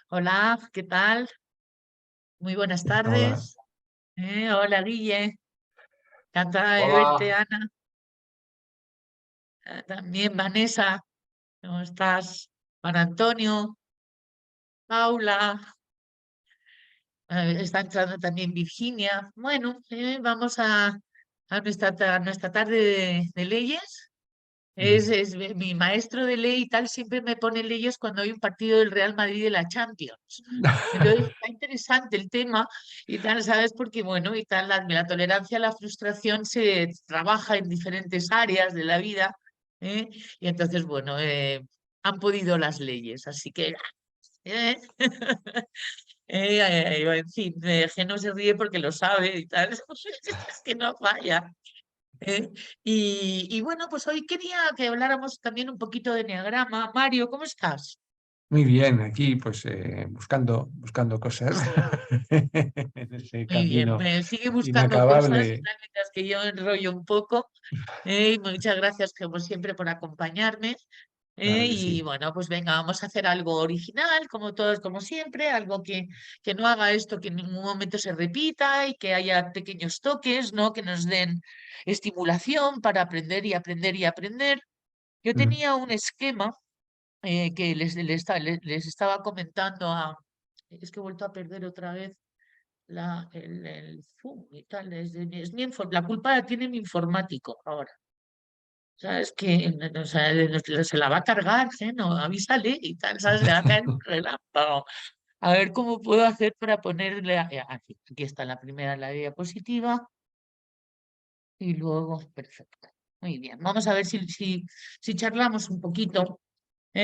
Hola, ¿qué tal? Muy buenas Hola, tardes. Hola, Guille. Encantada de verte, hola, Ana. También Vanessa. ¿Cómo estás? Juan Antonio, Paula. Está entrando también Virginia. Bueno, vamos a nuestra tarde de leyes. mm, Mi maestro de ley y tal siempre me pone leyes cuando hay un partido del Real Madrid de la Champions. Entonces está interesante el tema y tal, ¿sabes? Porque, bueno, y tal, la tolerancia a la frustración se trabaja en diferentes áreas de la vida, ¿eh? Y entonces, bueno, han podido las leyes, así que, ¿eh? En fin, que no se ríe porque lo sabe y tal, es que no falla. ¿Eh? Y bueno, pues hoy quería que habláramos también un poquito de enneagrama. Mario, ¿cómo estás? muy bien, aquí pues buscando cosas en ese Muy bien, camino me sigue buscando cosas y inacabable. tal, mientras que yo enrollo un poco. Y muchas gracias, como siempre, por acompañarme. Claro que Y sí. bueno, pues venga, vamos a hacer algo original, como todos, como siempre, algo que no haga esto, que en ningún momento se repita y que haya pequeños toques, ¿no? Que nos den estimulación para aprender y aprender y aprender. Yo Mm, tenía un esquema que les estaba comentando a... Es que he vuelto a perder otra vez el Zoom y tal. La culpa la tiene mi informático ahora. O sea, es que o sea, se la va a cargar, ¿eh? No, avísale y tal, ¿sabes? Le va a caer un relámpago. A ver cómo puedo hacer para ponerle... aquí está la primera, la diapositiva. Y luego, perfecto. Muy bien. Vamos a ver si charlamos un poquito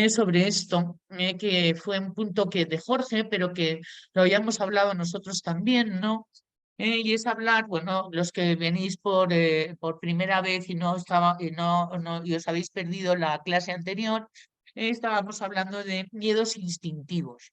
sobre esto, que fue un punto que de Jorge, pero que lo habíamos hablado nosotros también, ¿no? Y es hablar, bueno, los que venís por primera vez y y os habéis perdido la clase anterior, estábamos hablando de miedos instintivos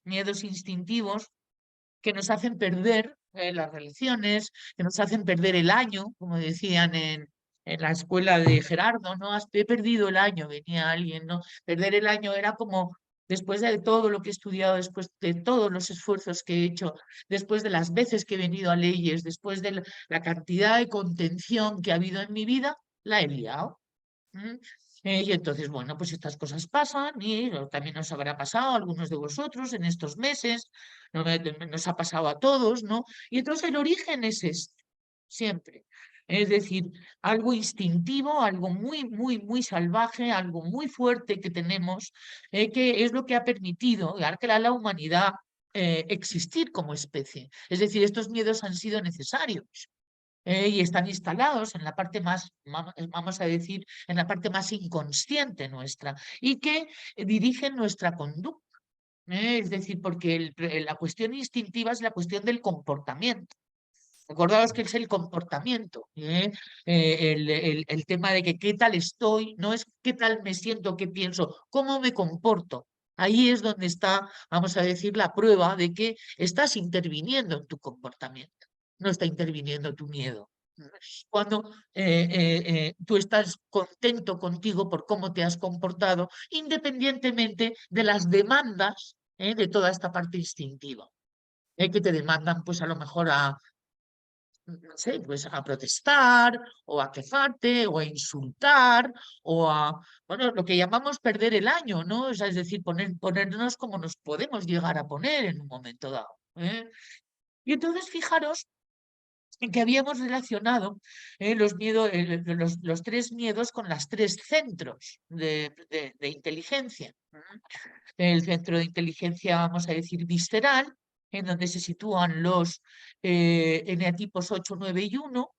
que nos hacen perder las relaciones, que nos hacen perder el año, como decían en la escuela de Gerardo, ¿no? He perdido el año, venía alguien, ¿no? Perder el año era como, después de todo lo que he estudiado, después de todos los esfuerzos que he hecho, después de las veces que he venido a leyes, después de la cantidad de contención que ha habido en mi vida, la he liado. ¿Mm? Y entonces, bueno, pues estas cosas pasan y también nos habrá pasado a algunos de vosotros en estos meses, nos ha pasado a todos, ¿no? Y entonces el origen es este, siempre. Es decir, algo instintivo, algo muy, muy, muy salvaje, algo muy fuerte que tenemos, que es lo que ha permitido dar que a la humanidad existir como especie. Es decir, estos miedos han sido necesarios y están instalados en la parte más, vamos a decir, en la parte más inconsciente nuestra y que dirigen nuestra conducta. Es decir, porque la cuestión instintiva es la cuestión del comportamiento. Acordaos que es el comportamiento, el tema de que qué tal estoy, no es qué tal me siento, qué pienso, cómo me comporto. Ahí es donde está, vamos a decir, la prueba de que estás interviniendo en tu comportamiento, no está interviniendo tu miedo. Cuando tú estás contento contigo por cómo te has comportado, independientemente de las demandas de toda esta parte instintiva, que te demandan, pues a lo mejor no sé, pues a protestar o a quejarte o a insultar o a, bueno, lo que llamamos perder el año, ¿no? O sea, es decir, ponernos como nos podemos llegar a poner en un momento dado. Y entonces, fijaros en que habíamos relacionado los tres miedos con las tres centros de inteligencia. El centro de inteligencia, vamos a decir, visceral, en donde se sitúan los eneatipos 8, 9 y 1,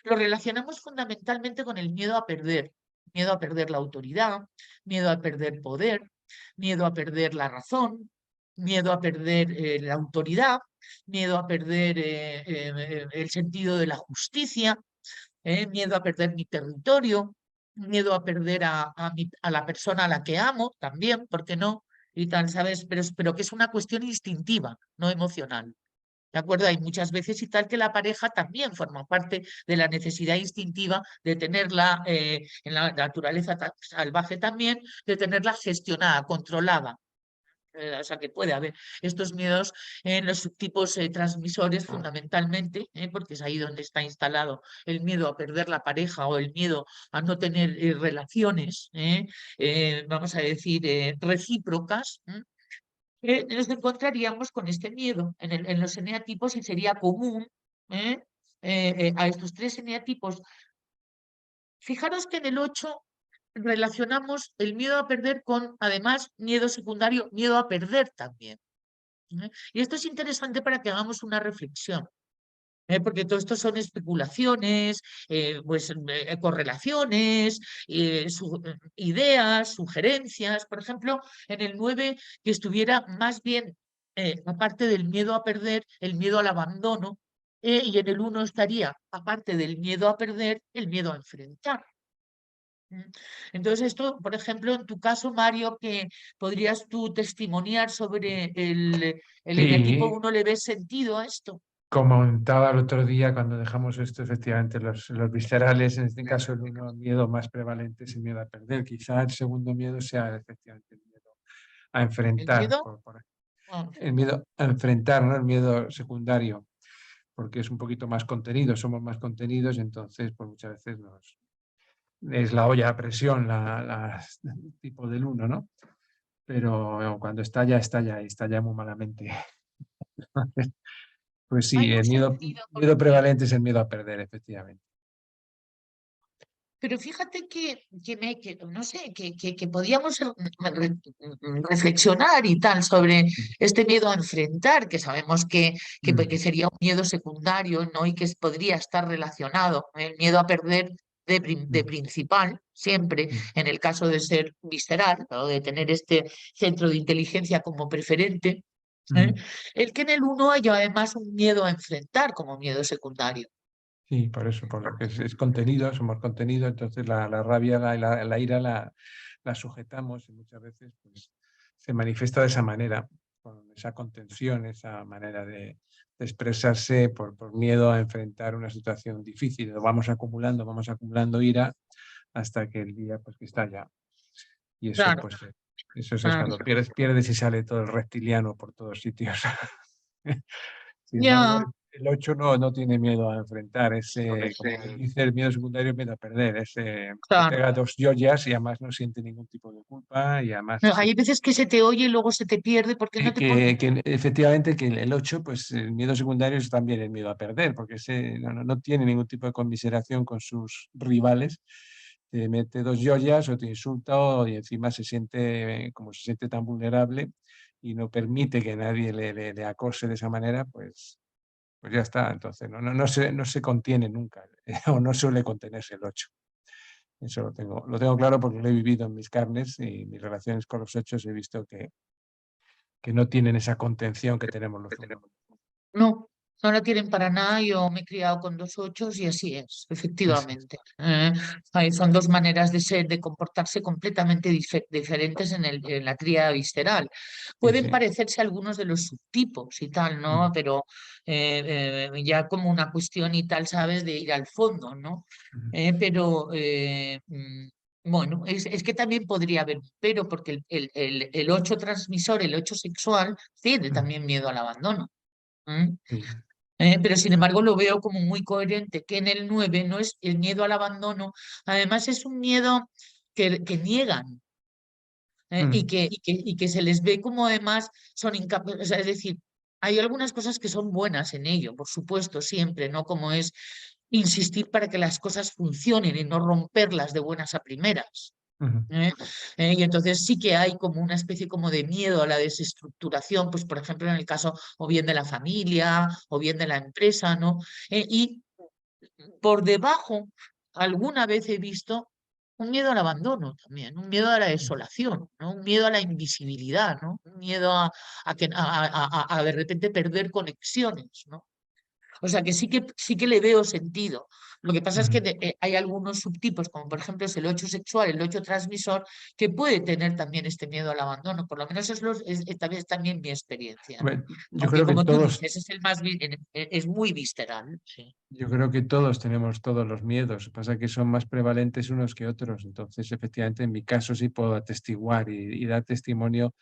lo relacionamos fundamentalmente con el miedo a perder la autoridad, miedo a perder poder, miedo a perder la razón, miedo a perder la autoridad, miedo a perder el sentido de la justicia, miedo a perder mi territorio, miedo a perder a la persona a la que amo también, ¿por qué no? Y tal, ¿sabes? Pero que es una cuestión instintiva, no emocional. ¿De acuerdo? Hay muchas veces y tal que la pareja también forma parte de la necesidad instintiva de tenerla, en la naturaleza salvaje también, de tenerla gestionada, controlada. O sea que puede haber estos miedos en los subtipos transmisores fundamentalmente, porque es ahí donde está instalado el miedo a perder la pareja o el miedo a no tener relaciones, vamos a decir, recíprocas. Nos encontraríamos con este miedo en los eneatipos y sería común ¿eh? A estos tres eneatipos. Fijaros que en el 8 relacionamos el miedo a perder con, además, miedo secundario, miedo a perder también. Y esto es interesante para que hagamos una reflexión. Porque todo esto son especulaciones, pues, correlaciones, ideas, sugerencias. Por ejemplo, en el 9, que estuviera más bien, aparte del miedo a perder, el miedo al abandono, y en el 1 estaría, aparte del miedo a perder, el miedo a enfrentar. Entonces, esto, por ejemplo, en tu caso, Mario, que podrías tú testimoniar sobre el eneatipo Sí, 1, ¿le ves sentido a esto? comentaba el otro día cuando dejamos esto, efectivamente, los viscerales, en este caso el uno miedo más prevalente es el miedo a perder. Quizá el segundo miedo sea efectivamente el miedo a ¿El enfrentar, miedo a el enfrentar? miedo a enfrentar, ¿no? El miedo secundario, porque es un poquito más contenido, somos más contenidos y entonces pues muchas veces es la olla a presión, tipo del uno, ¿no? Pero cuando estalla y estalla muy malamente. Pues Hay sí, un el sentido miedo porque, prevalente es el miedo a perder, efectivamente. pero fíjate no sé, que podíamos reflexionar y tal sobre este miedo a enfrentar, que sabemos que Mm, sería un miedo secundario, ¿no? Y que podría estar relacionado, el miedo a perder de mm, principal, siempre, mm, en el caso de ser visceral, ¿no? De tener este centro de inteligencia como preferente. ¿eh? mm. El que en el uno haya además un miedo a enfrentar como miedo secundario. Sí, por eso, por lo que es contenido, somos contenido, entonces la rabia, la ira la sujetamos y muchas veces pues, se manifiesta de esa manera, con esa contención, esa manera de expresarse por miedo a enfrentar una situación difícil. Lo vamos acumulando ira hasta que el día pues, que estalla. Y eso, Claro, pues, eso es claro. cuando pierdes y sale todo el reptiliano por todos sitios. Sin embargo, Ya, el 8 no tiene miedo a enfrentar, ese, como quien dice, el miedo secundario es miedo a perder, ese, te claro. pega dos joyas y además no siente ningún tipo de culpa y además No, ese, hay veces que se te oye y luego se te pierde porque no te pone. que efectivamente que el 8 pues el miedo secundario es también el miedo a perder, porque ese no tiene ningún tipo de conmiseración con sus rivales, te mete dos joyas o te insulta y encima se siente, como se siente tan vulnerable y no permite que nadie le acose de esa manera, pues ya está. Entonces no se contiene nunca o no suele contenerse el 8. Eso lo tengo claro porque lo he vivido en mis carnes y mis relaciones con los 8 he visto que no tienen esa contención que tenemos los 1. No, no la tienen para nada. Yo me he criado con 2 ochos y así es, Es efectivamente. Ahí son dos maneras de ser, de comportarse completamente diferentes en la tríada visceral. sí, Pueden sí. parecerse algunos de los subtipos y tal, ¿no? Pero ya como una cuestión y tal, ¿sabes? De ir al fondo, ¿no? Ujú, Pero bueno, es que también podría haber un pero, porque el 8 transmisor, el 8 sexual, tiene ujú, también miedo al abandono. ¿m? sí, Pero sin embargo lo veo como muy coherente, que en el 9 no es el miedo al abandono, además es un miedo que niegan, mm, y que se les ve como además son incapaces, o sea, es decir, hay algunas cosas que son buenas en ello, por supuesto, siempre, ¿no? Como es insistir para que las cosas funcionen y no romperlas de buenas a primeras. ujú, ¿eh? Y entonces sí que hay como una especie como de miedo a la desestructuración, pues por ejemplo en el caso o bien de la familia o bien de la empresa, ¿no? Y por debajo alguna vez he visto un miedo al abandono también, un miedo a la desolación, ¿no? Un miedo a la invisibilidad, ¿no? Un miedo a de repente perder conexiones, ¿no? O sea que sí que le veo sentido. Lo que pasa es que Ujú. hay algunos subtipos, como por ejemplo es el 8 sexual, el 8 transmisor, que puede tener también este miedo al abandono. Por lo menos es también mi experiencia, ¿no? Hombre, yo Aunque creo que como tú todos, dices, es el más es muy visceral. Sí. yo creo que todos tenemos todos los miedos. Lo que pasa es que son más prevalentes unos que otros. Entonces, efectivamente, en mi caso sí puedo atestiguar y dar testimonio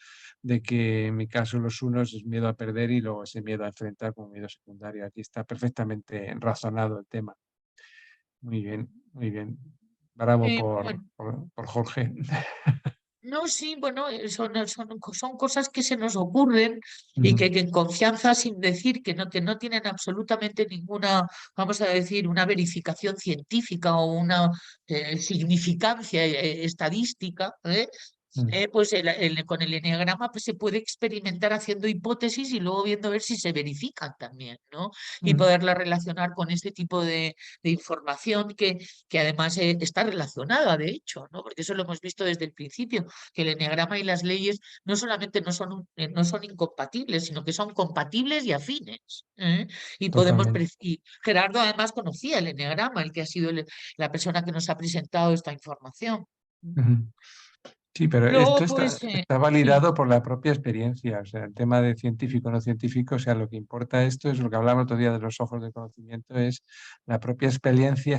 de que en mi caso los unos es miedo a perder y luego ese miedo a enfrentar como miedo secundario. Aquí está perfectamente razonado el tema. Muy bien, muy bien. Bravo Bueno, por Jorge. no, sí, bueno, son cosas que se nos ocurren y Ujú, que en confianza, sin decir que no tienen absolutamente ninguna, vamos a decir, una verificación científica o una significancia estadística, ujú, pues con el eneagrama pues se puede experimentar haciendo hipótesis y luego viendo a ver si se verifican también, ¿no? Y ujú. poderla relacionar con este tipo de información que además está relacionada, de hecho, ¿no? Porque eso lo hemos visto desde el principio, que el eneagrama y las leyes no solamente no son incompatibles, sino que son compatibles y afines. ¿Eh? Y Totalmente. y Gerardo además conocía el eneagrama, el que ha sido la persona que nos ha presentado esta información. Ujú. Sí, pero esto Luego, pues, está sí, validado por la propia experiencia. O sea, el tema de científico o no científico, o sea, lo que importa esto es lo que hablamos otro día de los ojos del conocimiento, es la propia experiencia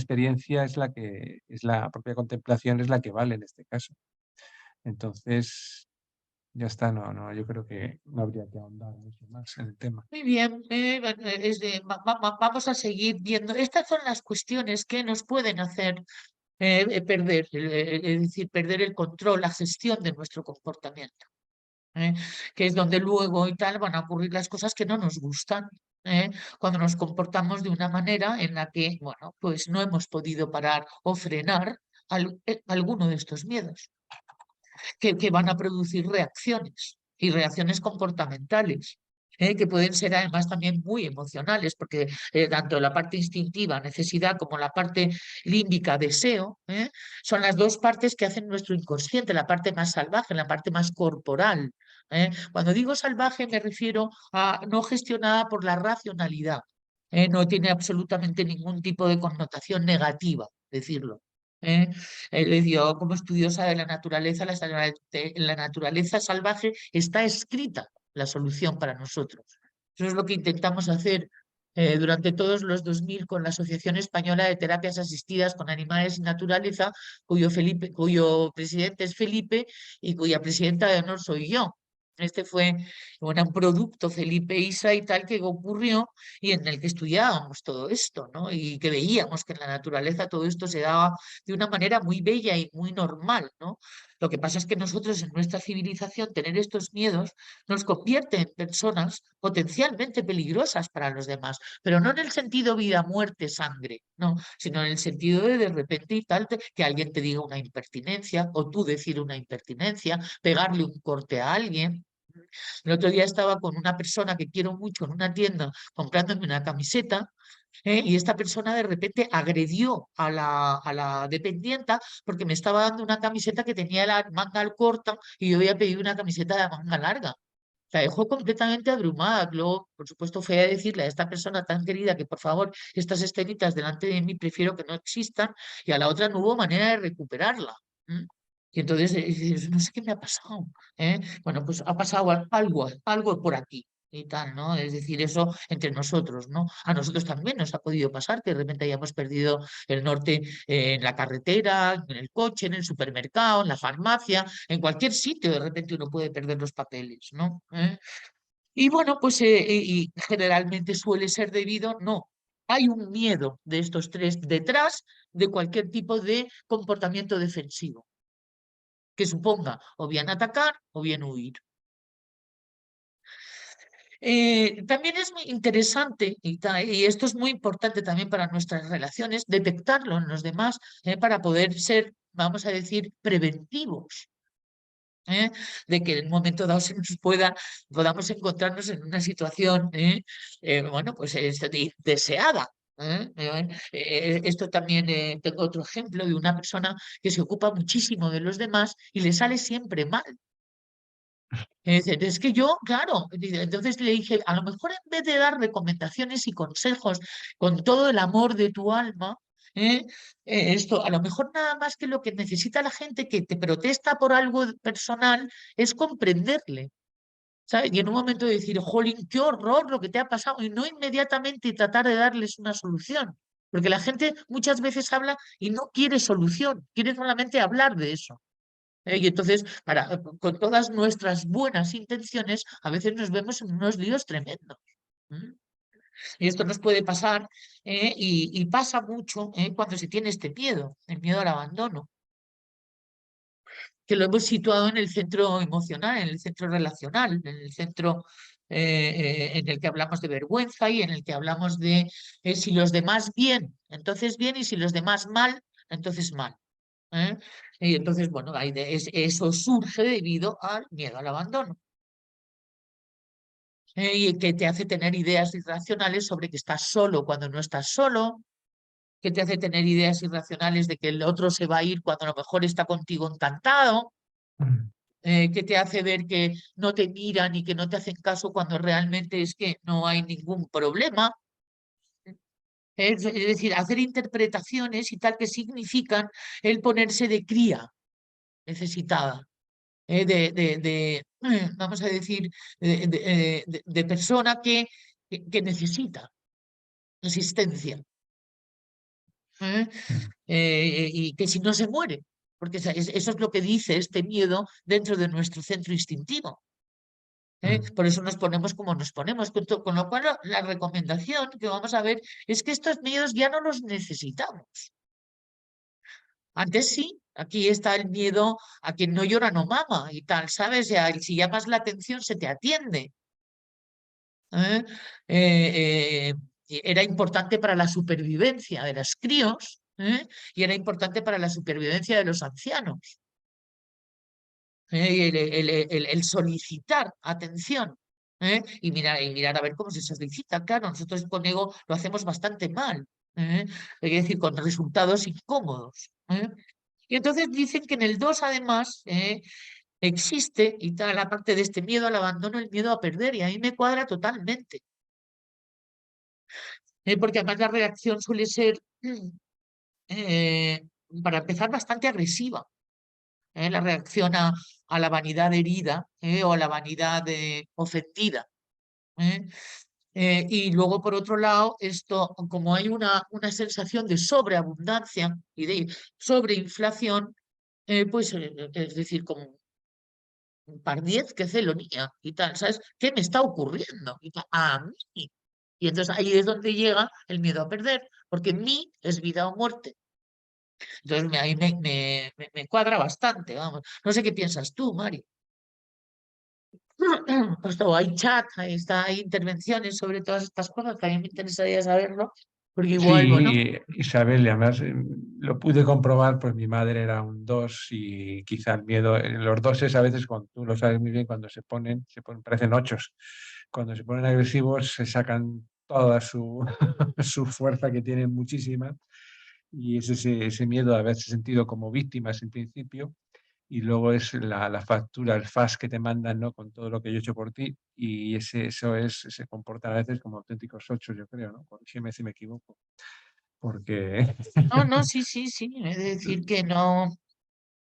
es la que, es la propia contemplación es la que vale en este caso. Entonces, ya está, yo creo que no habría que ahondar mucho más en el tema. muy bien, bueno, vamos a seguir viendo. Estas son las cuestiones que nos pueden hacer perder, es decir, perder el control, la gestión de nuestro comportamiento. ¿Eh? Que es donde luego y tal van a ocurrir las cosas que no nos gustan, ¿eh? Cuando nos comportamos de una manera en la que, bueno, pues no hemos podido parar o frenar alguno de estos miedos, que van a producir reacciones y reacciones comportamentales. Que pueden ser además también muy emocionales, porque tanto la parte instintiva, necesidad, como la parte límbica, deseo, son las dos partes que hacen nuestro inconsciente, la parte más salvaje, la parte más corporal. Cuando digo salvaje me refiero a no gestionada por la racionalidad. No tiene absolutamente ningún tipo de connotación negativa, decirlo. ¿eh? Le dio como estudiosa de la naturaleza, la naturaleza salvaje está escrita la solución para nosotros. Eso es lo que intentamos hacer durante todos los 2000 con la Asociación Española de Terapias Asistidas con Animales y Naturaleza, cuyo presidente es Felipe y cuya presidenta de honor soy yo. Este fue un producto Felipe Isa y tal que ocurrió y en el que estudiábamos todo esto, ¿no? Y que veíamos que en la naturaleza todo esto se daba de una manera muy bella y muy normal, ¿no? Lo que pasa es que nosotros en nuestra civilización tener estos miedos nos convierte en personas potencialmente peligrosas para los demás, pero no en el sentido vida, muerte, sangre, no, sino en el sentido de repente y tal que alguien te diga una impertinencia o tú decir una impertinencia, pegarle un corte a alguien. El otro día estaba con una persona que quiero mucho en una tienda comprándome una camiseta. Y esta persona de repente agredió a la dependienta porque me estaba dando una camiseta que tenía la manga corta y yo había pedido una camiseta de manga larga. La dejó completamente abrumada. Luego, por supuesto, fue a decirle a esta persona tan querida que por favor estas escenitas delante de mí prefiero que no existan y a la otra no hubo manera de recuperarla. ¿M? Y entonces dices, no sé qué me ha pasado. Bueno, pues ha pasado algo por aquí y tal, ¿no? Es decir, eso entre nosotros, ¿no? A nosotros también nos ha podido pasar que de repente hayamos perdido el norte en la carretera, en el coche, en el supermercado, en la farmacia, en cualquier sitio, de repente uno puede perder los papeles, ¿no? Y bueno, pues y generalmente suele ser debido, no. Hay un miedo de estos tres detrás de cualquier tipo de comportamiento defensivo, que suponga o bien atacar o bien huir. También es muy interesante, y esto es muy importante también para nuestras relaciones, detectarlo en los demás para poder ser, vamos a decir, preventivos. De que en un momento dado podamos encontrarnos en una situación, bueno, pues deseada. Esto también tengo otro ejemplo de una persona que se ocupa muchísimo de los demás y le sale siempre mal. Es que yo, claro, entonces le dije, a lo mejor en vez de dar recomendaciones y consejos con todo el amor de tu alma, ¿eh? Esto, a lo mejor nada más que lo que necesita la gente que te protesta por algo personal es comprenderle, ¿sabes? Y en un momento de decir, jolín, qué horror lo que te ha pasado, y no inmediatamente tratar de darles una solución. Porque la gente muchas veces habla y no quiere solución, quiere solamente hablar de eso. Y entonces, con todas nuestras buenas intenciones, a veces nos vemos en unos líos tremendos. ¿M? Y esto nos puede pasar, y pasa mucho, cuando se tiene este miedo, el miedo al abandono, que lo hemos situado en el centro emocional, en el centro relacional, en el centro en el que hablamos de vergüenza y en el que hablamos de si los demás bien, entonces bien, y si los demás mal, entonces mal. ¿Eh? Y entonces, bueno, eso surge debido al miedo al abandono. Y que te hace tener ideas irracionales sobre que estás solo cuando no estás solo, que te hace tener ideas irracionales de que el otro se va a ir cuando a lo mejor está contigo encantado, Mm. que te hace ver que no te miran y que no te hacen caso cuando realmente es que no hay ningún problema. Es decir, hacer interpretaciones y tal que significan el ponerse de cría necesitada. Vamos a decir, de persona que necesita asistencia, ¿eh? Mm. Y que si no se muere, porque eso es lo que dice este miedo dentro de nuestro centro instintivo. Mm. Por eso nos ponemos como nos ponemos, con lo cual la recomendación que vamos a ver es que estos miedos ya no los necesitamos. Antes sí, aquí está el miedo a quien no llora no mama y tal, ¿sabes? Ya, si llamas la atención se te atiende. ¿Eh? Era importante para la supervivencia de los críos, y era importante para la supervivencia de los ancianos. Y el solicitar atención. Y mirar a ver cómo se solicita. Claro, nosotros con ego lo hacemos bastante mal. Es decir, con resultados incómodos. Y entonces dicen que en el 2 además, existe, y tal, aparte de este miedo al abandono, el miedo a perder, y a mí me cuadra totalmente. Porque además la reacción suele ser, eh, para empezar, bastante agresiva. La reacción a la vanidad herida, o a la vanidad ofendida. ¿eh? Y luego, por otro lado, esto, como hay una sensación de sobreabundancia y de sobreinflación, pues, es decir, como un par 10, qué celonía y tal, ¿sabes? ¿Qué me está ocurriendo? Y tal, a mí. Y entonces ahí es donde llega el miedo a perder, porque mí es vida o muerte. Entonces ahí me cuadra bastante, vamos. No sé qué piensas tú, Mari. Pues todo, hay chat, hay intervenciones sobre todas estas cosas, que a mí me interesaría saberlo, porque igual, bueno, Sí, Isabel, y además lo pude comprobar, pues mi madre era un 2 y quizá el miedo, los doses a veces, cuando tú lo sabes muy bien, cuando se ponen, parecen ochos. Cuando se ponen agresivos se sacan toda su, su fuerza, que tienen muchísima, y es ese miedo de haberse sentido como víctimas en principio, y luego es la factura, el FAS que te mandan, ¿no? Con todo lo que yo he hecho por ti, y se comportan a veces como auténticos ochos, yo creo, ¿no? Corrígeme si me equivoco, porque no, no, sí, sí, sí, es decir que no,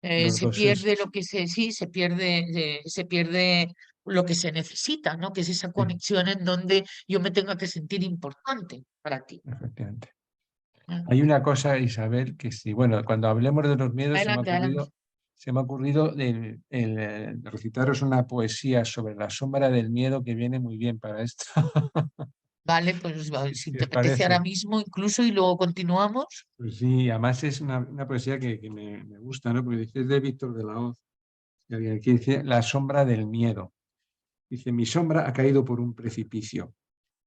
los se dos es... pierde lo que sí, se pierde lo que se necesita, ¿no? Que es esa Sí, conexión en donde yo me tenga que sentir importante para ti. efectivamente. ¿Eh? Hay una cosa, Isabel, que sí, bueno, cuando hablemos de los miedos Adelante, adelante. se me ha ocurrido recitaros una poesía sobre la sombra del miedo que viene muy bien para esto. Vale, pues si ¿Qué te os apetece ahora parece? mismo incluso y luego continuamos. Pues sí, además es una poesía que me gusta, ¿no? Porque dice, es de Víctor de la Hoz, y alguien aquí dice, la sombra del miedo. Dice, mi sombra ha caído por un precipicio,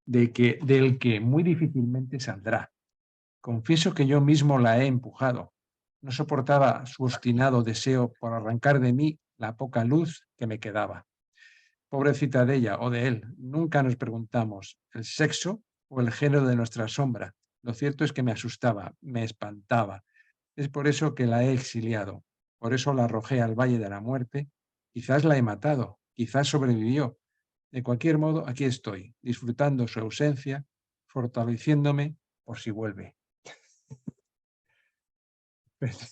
del que muy difícilmente saldrá. Confieso que yo mismo la he empujado. No soportaba su obstinado deseo por arrancar de mí la poca luz que me quedaba. Pobrecita de ella o de él, nunca nos preguntamos el sexo o el género de nuestra sombra. Lo cierto es que me asustaba, me espantaba. Es por eso que la he exiliado. Por eso la arrojé al valle de la muerte. Quizás la he matado, quizás sobrevivió. De cualquier modo, aquí estoy, disfrutando su ausencia, fortaleciéndome por si vuelve.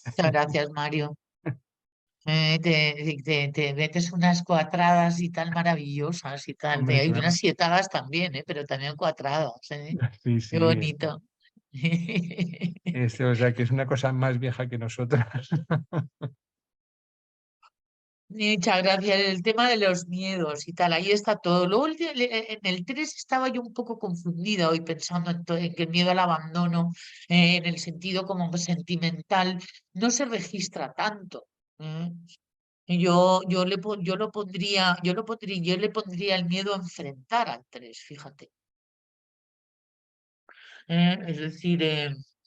Muchas gracias, Mario. Te metes unas cuatradas y tal maravillosas y tal. Hombre, Hay unas claro. sietadas también, pero también cuatradas, ¿eh? Sí, Qué sí, bonito. o sea, que es una cosa más vieja que nosotras. Muchas gracias. El tema de los miedos y tal, ahí está todo. Luego en el 3 estaba yo un poco confundida hoy pensando en que el miedo al abandono, en el sentido como sentimental, no se registra tanto. ¿Eh? Yo le pondría el miedo a enfrentar al 3, fíjate. Es decir,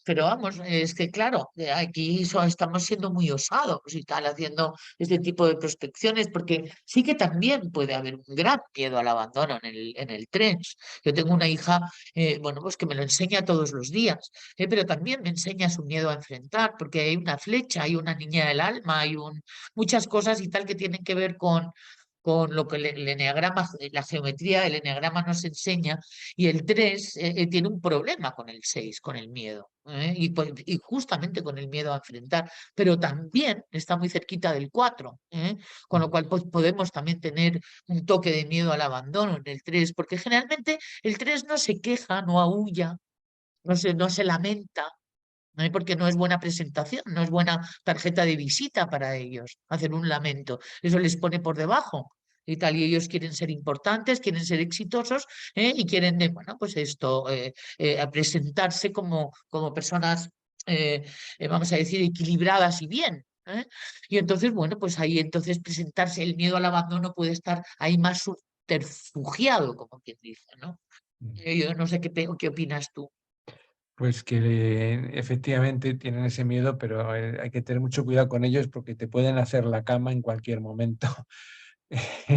pero vamos, es que claro, aquí estamos siendo muy osados y tal, haciendo este tipo de prospecciones, porque sí que también puede haber un gran miedo al abandono en el tren. Yo tengo una hija, bueno, pues que me lo enseña todos los días, pero también me enseña su miedo a enfrentar, porque hay una flecha, hay una niña del alma, muchas cosas y tal que tienen que ver con lo que el eneagrama, la geometría del eneagrama nos enseña y el 3 tiene un problema con el 6 con el miedo, y justamente con el miedo a enfrentar, pero también está muy cerquita del 4, con lo cual pues, podemos también tener un toque de miedo al abandono en el 3 porque generalmente el 3 no se queja, no aúlla, no se lamenta. Porque no es buena presentación, no es buena tarjeta de visita para ellos, hacer un lamento. Eso les pone por debajo y tal, y ellos quieren ser importantes, quieren ser exitosos, y quieren, bueno, pues esto, a presentarse como personas, vamos a decir, equilibradas y bien. Y entonces, bueno, pues ahí entonces presentarse, el miedo al abandono puede estar ahí más subterfugiado, como quien dice, ¿no? Yo no sé qué opinas tú. Pues que efectivamente tienen ese miedo, pero hay que tener mucho cuidado con ellos porque te pueden hacer la cama en cualquier momento.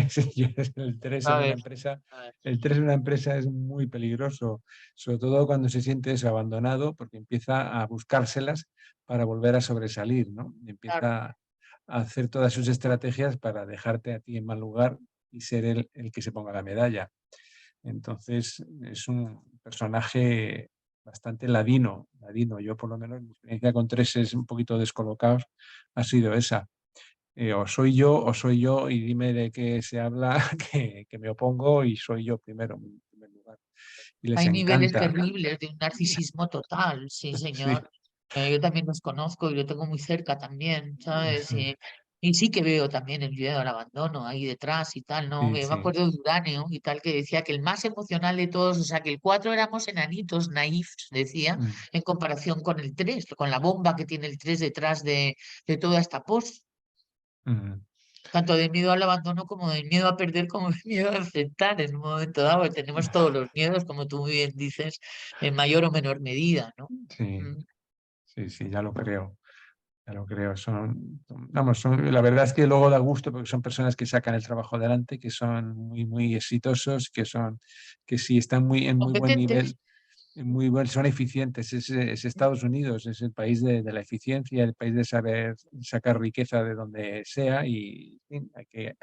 Sí, el 3 en A una ver, empresa, a ver, el 3 en una empresa es muy peligroso, sobre todo cuando se siente eso abandonado, porque empieza a buscárselas para volver a sobresalir, ¿no? Y claro. empieza a hacer todas sus estrategias para dejarte a ti en mal lugar y ser el que se ponga la medalla. Entonces, es un personaje bastante ladino. Yo, por lo menos, mi experiencia con 3 es un poquito descolocados, ha sido esa. O soy yo, y dime de qué se habla, que me opongo y soy yo primero, en primer lugar. Y les Hay niveles encanta. terribles de un narcisismo total, sí, Sí, señor. Yo también los conozco y lo tengo muy cerca también, ¿sabes? sí, Y sí que veo también el miedo al abandono ahí detrás y tal, ¿no? sí, Me sí. acuerdo de Uranio y tal, que decía que el más emocional de todos, o sea, que el 4 éramos enanitos, naifs, decía, Mm, en comparación con el 3 con la bomba que tiene el 3 detrás de toda esta pos. mm, Tanto de miedo al abandono como de miedo a perder, como de miedo a enfrentar en un momento dado, porque tenemos todos los miedos, como tú muy bien dices, en mayor o menor medida, ¿no? sí, Mm. sí, sí, ya lo creo. Ya lo creo, vamos, la verdad es que luego da gusto porque son personas que sacan el trabajo adelante, que son muy, muy exitosos, que sí están en muy buen Competentes, nivel, son eficientes. Es Estados Unidos, es el país de la eficiencia, el país de saber sacar riqueza de donde sea y en fin,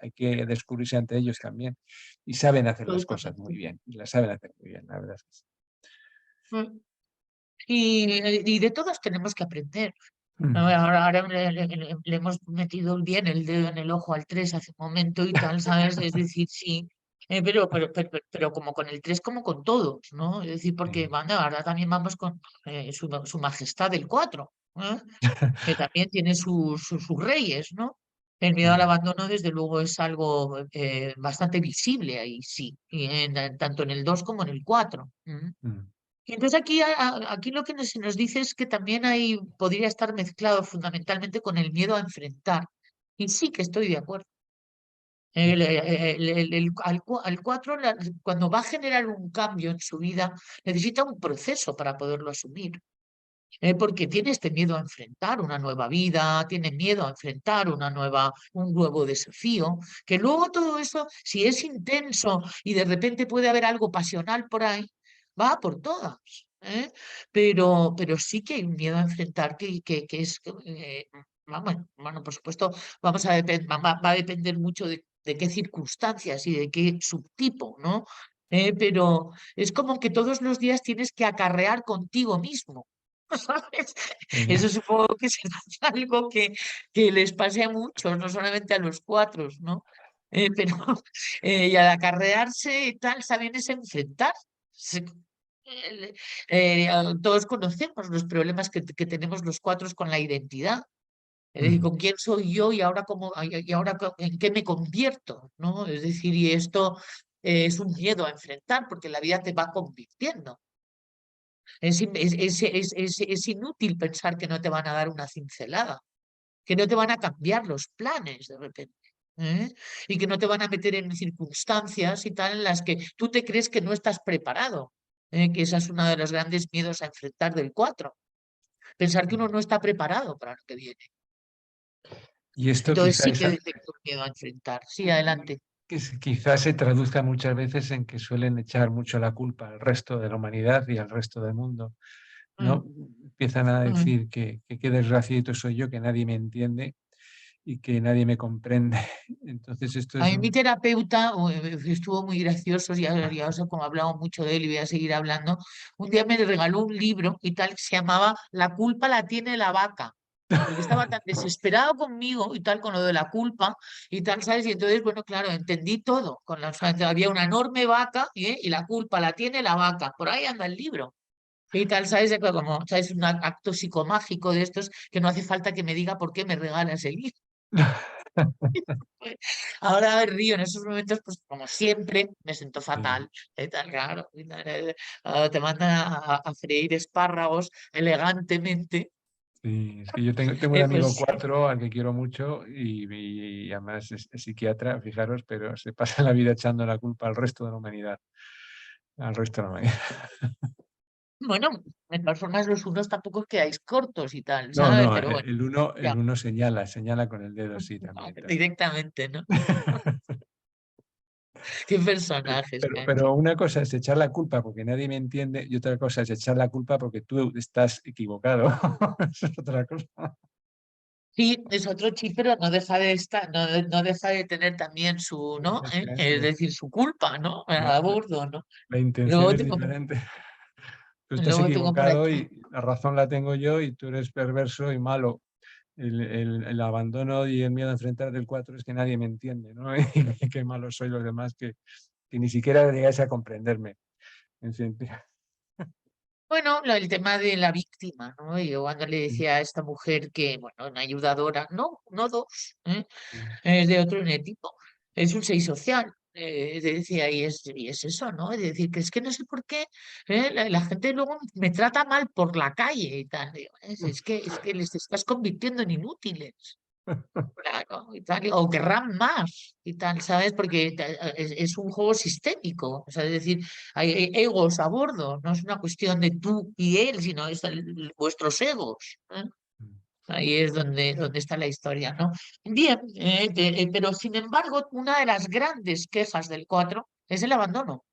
hay que descubrirse ante ellos también. Y saben hacer las cosas muy absolutamente. bien, y las saben hacer muy bien, la verdad es que sí. Mm. Y de todos tenemos que aprender. Mm, Ahora le hemos metido bien el dedo en el ojo al 3 hace un momento y tal, ¿sabes? Es decir, sí, pero como con el 3 como con todos, ¿no? Es decir, porque sí. ahora también vamos con su majestad el 4, que también tiene sus reyes, ¿no? El miedo al Mm, abandono, desde luego, es algo bastante visible ahí, sí, tanto en el 2 como en el 4. mm. Y entonces aquí lo que se nos dice es que también podría estar mezclado fundamentalmente con el miedo a enfrentar. Y sí que estoy de acuerdo. Al 4, cuando va a generar un cambio en su vida, necesita un proceso para poderlo asumir. Porque tiene este miedo a enfrentar una nueva vida, tiene miedo a enfrentar un nuevo desafío, que luego todo eso, si es intenso y de repente puede haber algo pasional por ahí, va por todas. ¿eh? Pero sí que hay un miedo a enfrentar que es, bueno, por supuesto, va a depender mucho de qué circunstancias y de qué subtipo, ¿no? Pero es como que todos los días tienes que acarrear contigo mismo. ¿sabes? Sí. Eso supongo que será algo que les pase a muchos, no solamente a los cuatro, ¿no? Pero y al acarrearse y tal, saben es enfrentar. Todos conocemos los problemas que tenemos los cuatro con la identidad. Es decir, Mm. con quién soy yo y ahora en qué me convierto, ¿no? Es decir, y esto es un miedo a enfrentar porque la vida te va convirtiendo. Es inútil pensar que no te van a dar una cincelada, que no te van a cambiar los planes de repente. ¿Eh? Y que no te van a meter en circunstancias y tal en las que tú te crees que no estás preparado. Que esa es uno de los grandes miedos a enfrentar del 4. Pensar que uno no está preparado para lo que viene. Y esto Entonces sí quizás, que detecto miedo a enfrentar. Sí, adelante. quizás se traduzca muchas veces en que suelen echar mucho la culpa al resto de la humanidad y al resto del mundo, Mm, ¿no? Empiezan a mm. decir que qué desgraciadito soy yo, que nadie me entiende y que nadie me comprende. Entonces esto A es mí mi un... terapeuta estuvo muy gracioso, ya os he como hablado mucho de él y voy a seguir hablando. Un día me regaló un libro y tal que se llamaba La culpa la tiene la vaca. Porque estaba tan desesperado conmigo y tal, con lo de la culpa y tal, ¿sabes? Y entonces, bueno, claro, entendí todo. O sea, había una enorme vaca y la culpa la tiene la vaca. Por ahí anda el libro. Y tal, ¿sabes? Como, ¿sabes? Un acto psicomágico de estos que no hace falta que me diga por qué me regalas el libro. Ahora me río en esos momentos, pues como siempre, me siento Sí, fatal. Y tal, claro. Y tal, te mandan a freír espárragos elegantemente. sí, es que yo tengo un amigo Pues cuatro al que quiero mucho y además es psiquiatra, fijaros, pero se pasa la vida echando la culpa al resto de la humanidad, al resto de la humanidad. bueno, de todas formas los unos tampoco os quedáis cortos y tal, No, ¿sabes? no, Pero bueno, el ya, uno señala con el dedo, sí, también. directamente, ¿no? Qué personajes, Pero macho. una cosa es echar la culpa porque nadie me entiende y otra cosa es echar la culpa porque tú estás equivocado. Eso es otra cosa. Sí, es otro chip, pero no deja de estar, no deja de tener también su, ¿no? Es Efectivamente. decir, su culpa, ¿no? La, A la- bordo, ¿no? la intención Luego es tengo, diferente. Tú estás luego tengo por equivocado aquí. y la razón la tengo yo y tú eres perverso y malo. El abandono y el miedo a enfrentar del 4 es que nadie me entiende, ¿no? Y qué malos soy los demás que ni siquiera llegáis a comprenderme. En fin, Bueno, el tema de la víctima, ¿no? Yo cuando le sí, decía a esta mujer que, bueno, una ayudadora, no, no dos, sí. es de otro tipo, es un 6 social. Decía, y es eso, ¿no? Es decir, que es que no sé por qué la gente luego me trata mal por la calle y tal. Digo, es que les estás convirtiendo en inútiles. Claro, y tal, o querrán más y tal, ¿sabes? Porque es un juego sistémico, o sea, es decir, hay egos a bordo, no es una cuestión de tú y él, sino es vuestros egos. Ahí es donde está la historia, ¿no? Bien, pero sin embargo, una de las grandes quejas del 4 es el abandono.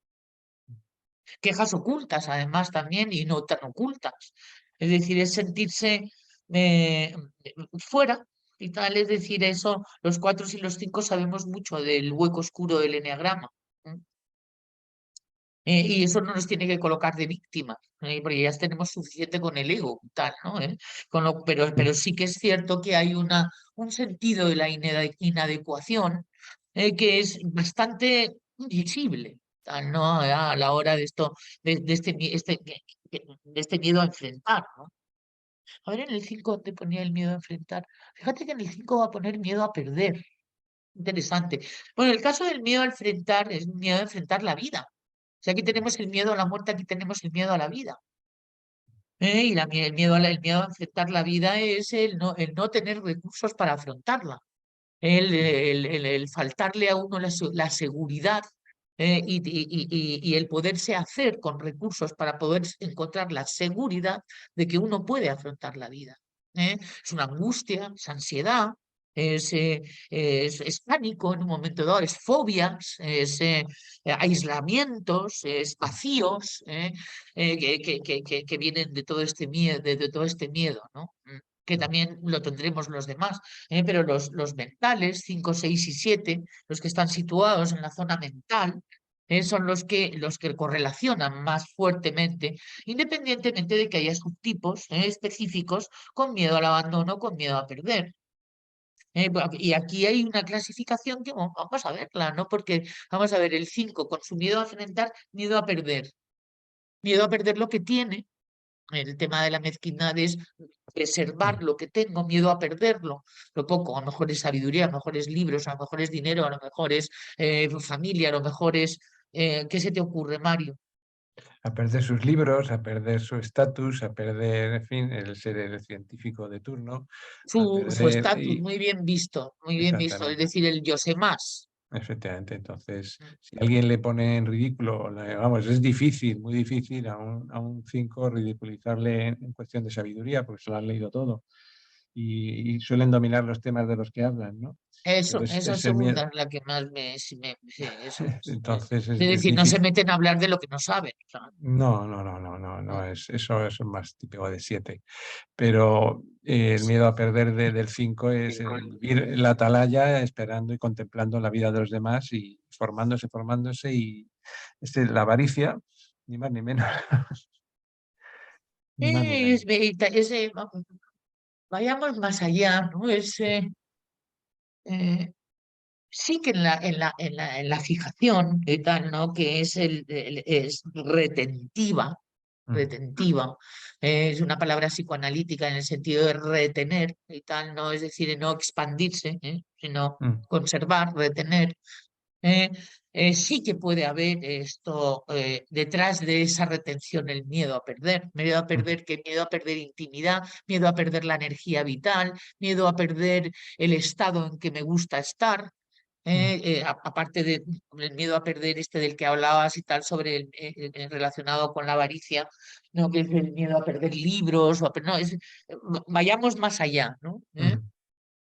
Quejas ocultas, además, también, y no tan ocultas. Es decir, es sentirse eh, fuera y tal. Es decir, eso, los 4 y los 5 sabemos mucho del hueco oscuro del eneagrama. ¿Eh? Y eso no nos tiene que colocar de víctimas, porque ya tenemos suficiente con el ego, tal, ¿no? Pero sí que es cierto que hay un sentido de la inadecuación que es bastante visible, tal, ¿no? A la hora de esto, de este miedo a enfrentar, ¿no? A ver, en el 5 te ponía el miedo a enfrentar. Fíjate que en el 5 va a poner miedo a perder. Interesante. Bueno, el caso del miedo a enfrentar es miedo a enfrentar la vida. O sea, aquí tenemos el miedo a la muerte, aquí tenemos el miedo a la vida. Y el miedo a enfrentar la vida es el no tener recursos para afrontarla. El faltarle a uno la seguridad y el poderse hacer con recursos para poder encontrar la seguridad de que uno puede afrontar la vida. Es una angustia, es ansiedad, es pánico en un momento dado, es fobias, es aislamientos, es vacíos que vienen de todo este miedo, de todo este miedo, ¿no? Que también lo tendremos los demás. Pero los mentales, 5 6 y 7 los que están situados en la zona mental, son los que correlacionan más fuertemente, independientemente de que haya subtipos específicos con miedo al abandono, con miedo a perder. Y aquí hay una clasificación que vamos a verla, ¿no? Porque vamos a ver el 5 con su miedo a enfrentar, miedo a perder lo que tiene. El tema de la mezquindad es preservar Mm. lo que tengo, miedo a perderlo, lo poco, a lo mejor es sabiduría, a lo mejor es libros, a lo mejor es dinero, a lo mejor es familia, a lo mejor es... ¿qué se te ocurre, Mario? A perder sus libros, a perder su estatus, a perder, en fin, el ser el científico de turno, a Su perder estatus, y muy bien visto, es exactamente. decir, el yo sé más. Efectivamente, entonces, Mm. si alguien le pone en ridículo, vamos, es difícil, muy difícil a un 5 ridiculizarle en cuestión de sabiduría, porque se lo han leído todo y suelen dominar los temas de los que hablan, ¿no? Entonces, Esa es el miedo. segunda es la que más me... Sí, eso es. Entonces, Es es decir, no se difícil. meten a hablar de lo que no saben. O sea, No, no, no, no, no, mm, no, eso es más típico de 7. Pero el sí. miedo a perder del 5 es vivir en la atalaya esperando y contemplando la vida de los demás y formándose, formándose y la avaricia, ni más ni menos, ni más ni menos. Vayamos más allá, ¿no? Eh, sí que en la fijación y tal, ¿no? Que es, es retentiva, Mm, retentiva, es una palabra psicoanalítica en el sentido de retener y tal, ¿no? Es decir, no expandirse, sino mm, conservar, retener. eh, sí que puede haber esto detrás de esa retención, el miedo a mm, perder, que miedo a perder intimidad, miedo a perder la energía vital, miedo a perder el estado en que me gusta estar. mm, Aparte del miedo a perder este del que hablabas y tal sobre relacionado con la avaricia, no que es el miedo a perder libros, no, vayamos más allá, ¿no? mm,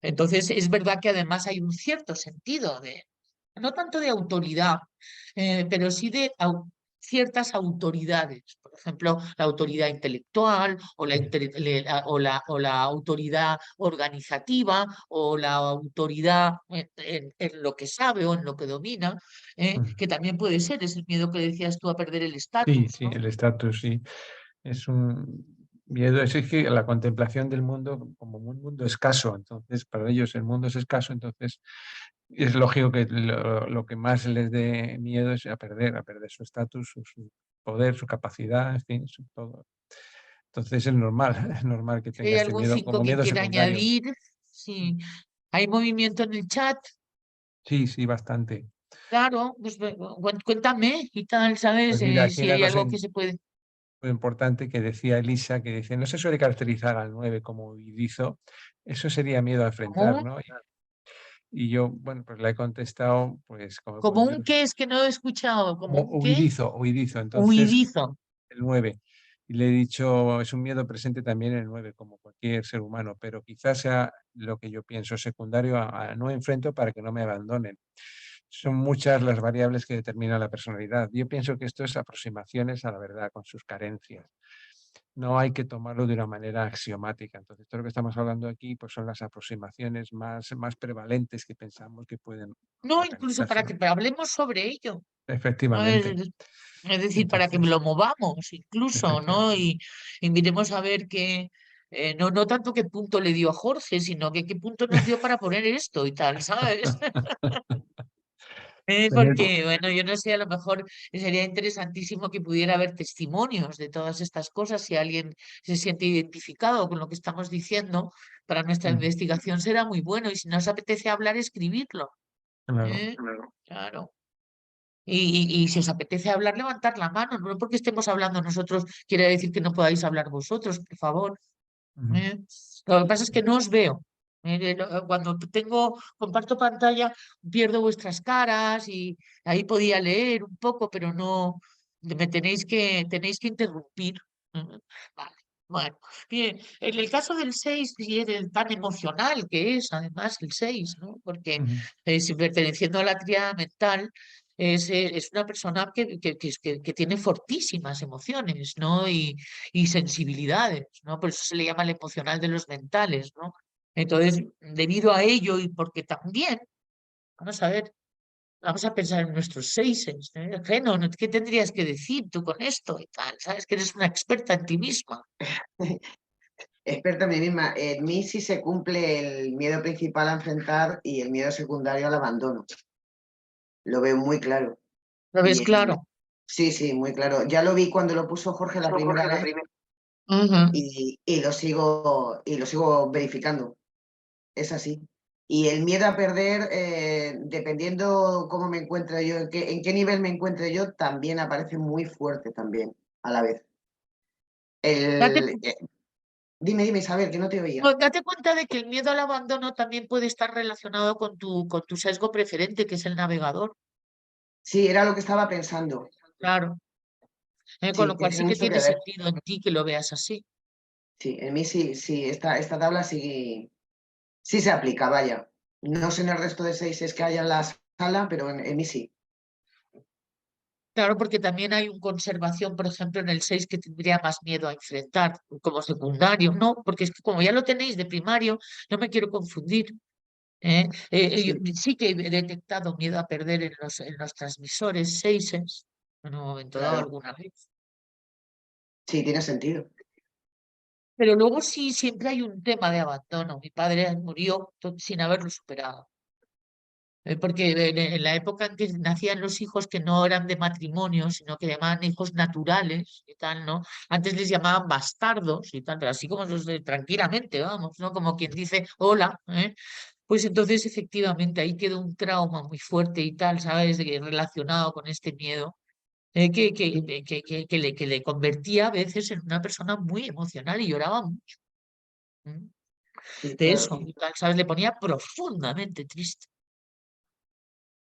Entonces, es verdad que además hay un cierto sentido de, no tanto de autoridad, pero sí de ciertas autoridades. Por ejemplo, la autoridad intelectual o sí, o la autoridad organizativa o la autoridad en lo que sabe o en lo que domina, mm. que también puede ser, es el miedo que decías tú a perder el Sí, estatus, sí, ¿no? el estatus, sí. Es un miedo, es que la contemplación del mundo como un mundo escaso, entonces para ellos el mundo es escaso, entonces es lógico que lo que más les dé miedo es a perder su estatus, su poder, su capacidad, en fin, su todo. Entonces es normal, es normal que Si hay tenga este algún miedo cinco como que miedo quiera secundario. añadir, sí. Hay movimiento en el chat. Sí, sí, bastante. Claro, pues cuéntame y tal, ¿sabes? Pues mira, aquí Si una hay cosa algo que se puede. muy importante que decía Elisa, que dice, no se suele caracterizar al 9 como huidizo, eso sería miedo a enfrentar, ¿Cómo? ¿no? Y yo, bueno, pues le he contestado, pues como he Como podido, un qué es que no he escuchado, como como un qué, huidizo. Entonces, huidizo. el 9. Y le he dicho, es un miedo presente también en el 9, como cualquier ser humano, pero quizás sea lo que yo pienso secundario a no enfrento para que no me abandonen. Son muchas las variables que determinan la personalidad. Yo pienso que esto es aproximaciones a la verdad con sus carencias. No hay que tomarlo de una manera axiomática. Entonces, todo lo que estamos hablando aquí, pues son las aproximaciones más prevalentes que pensamos que pueden No, incluso para organizarse. que hablemos sobre ello, ¿no? Efectivamente, Es decir, para que entonces, lo movamos incluso, ¿no? efectivamente. Y miremos a ver qué, no tanto qué punto le dio a Jorge, sino que qué punto nos dio para poner esto y tal, ¿sabes? Tener- Porque, bueno, yo no sé, a lo mejor sería interesantísimo que pudiera haber testimonios de todas estas cosas. Si alguien se siente identificado con lo que estamos diciendo, para nuestra Mm, investigación será muy bueno. Y si nos apetece hablar, escribirlo. claro. ¿Eh? Claro. Y si os apetece hablar, levantar la mano. No porque estemos hablando nosotros, quiere decir que no podáis hablar vosotros, por favor. Ujú, ¿Eh? Lo que pasa es que no os veo. Cuando comparto pantalla, pierdo vuestras caras y ahí podía leer un poco, pero no, tenéis que interrumpir. Vale. Bueno, bien, en el caso del 6 y el tan emocional que es, además, el 6, ¿no? Porque ujú, si perteneciendo a la tríada mental, es una persona que tiene fortísimas emociones, ¿no? Y sensibilidades, ¿no? Por eso se le llama el emocional de los mentales, ¿no? Entonces, debido a ello y porque también, vamos a ver, Vamos a pensar en nuestros seises, ¿eh? Geno, ¿qué tendrías que decir tú con esto y tal? Sabes que eres una experta en ti misma. Experta en mí misma. En mí sí se cumple el miedo principal a enfrentar y el miedo secundario al abandono. Lo veo muy claro. ¿Lo ves Y claro? sí, sí, muy claro. Ya lo vi cuando lo puso Jorge la primera vez Ujú. y lo sigo verificando. Es así. Y el miedo a perder, dependiendo cómo me encuentre yo, en qué nivel me encuentre yo, también aparece muy fuerte también, a la vez. Date, El, dime, Isabel, que no te oía. date cuenta de que el miedo al abandono también puede estar relacionado con tu sesgo preferente, que es el navegador. Sí, era lo que estaba pensando. Claro. Con Sí, lo que cual sí tiene que mucho tiene que ver. sentido en ti que lo veas así. Sí, en mí sí, sí, esta tabla sí, sí se aplica, vaya. No sé en el resto de seises que haya en la sala, pero en mí sí. Claro, porque también hay un conservación, por ejemplo, en el 6 que tendría más miedo a enfrentar como secundario, ¿no? Porque es que como ya lo tenéis de primario, no me quiero confundir. ¿Eh? Sí, Sí que he detectado miedo a perder en los transmisores 6 en un momento dado claro. alguna vez. Sí, tiene sentido. Pero luego sí, siempre hay un tema de abandono. Mi padre murió sin haberlo superado. Porque en la época en que nacían los hijos que no eran de matrimonio, sino que llamaban hijos naturales y tal, ¿no? Antes les llamaban bastardos y tal, pero así como los de tranquilamente, vamos, ¿no? Como quien dice hola, ¿eh? Pues entonces efectivamente ahí quedó un trauma muy fuerte y tal, ¿sabes? Relacionado con este miedo, que le convertía a veces en una persona muy emocional y lloraba mucho. ¿Mm? Sí, De claro. eso y tal, ¿sabes? Le ponía profundamente triste.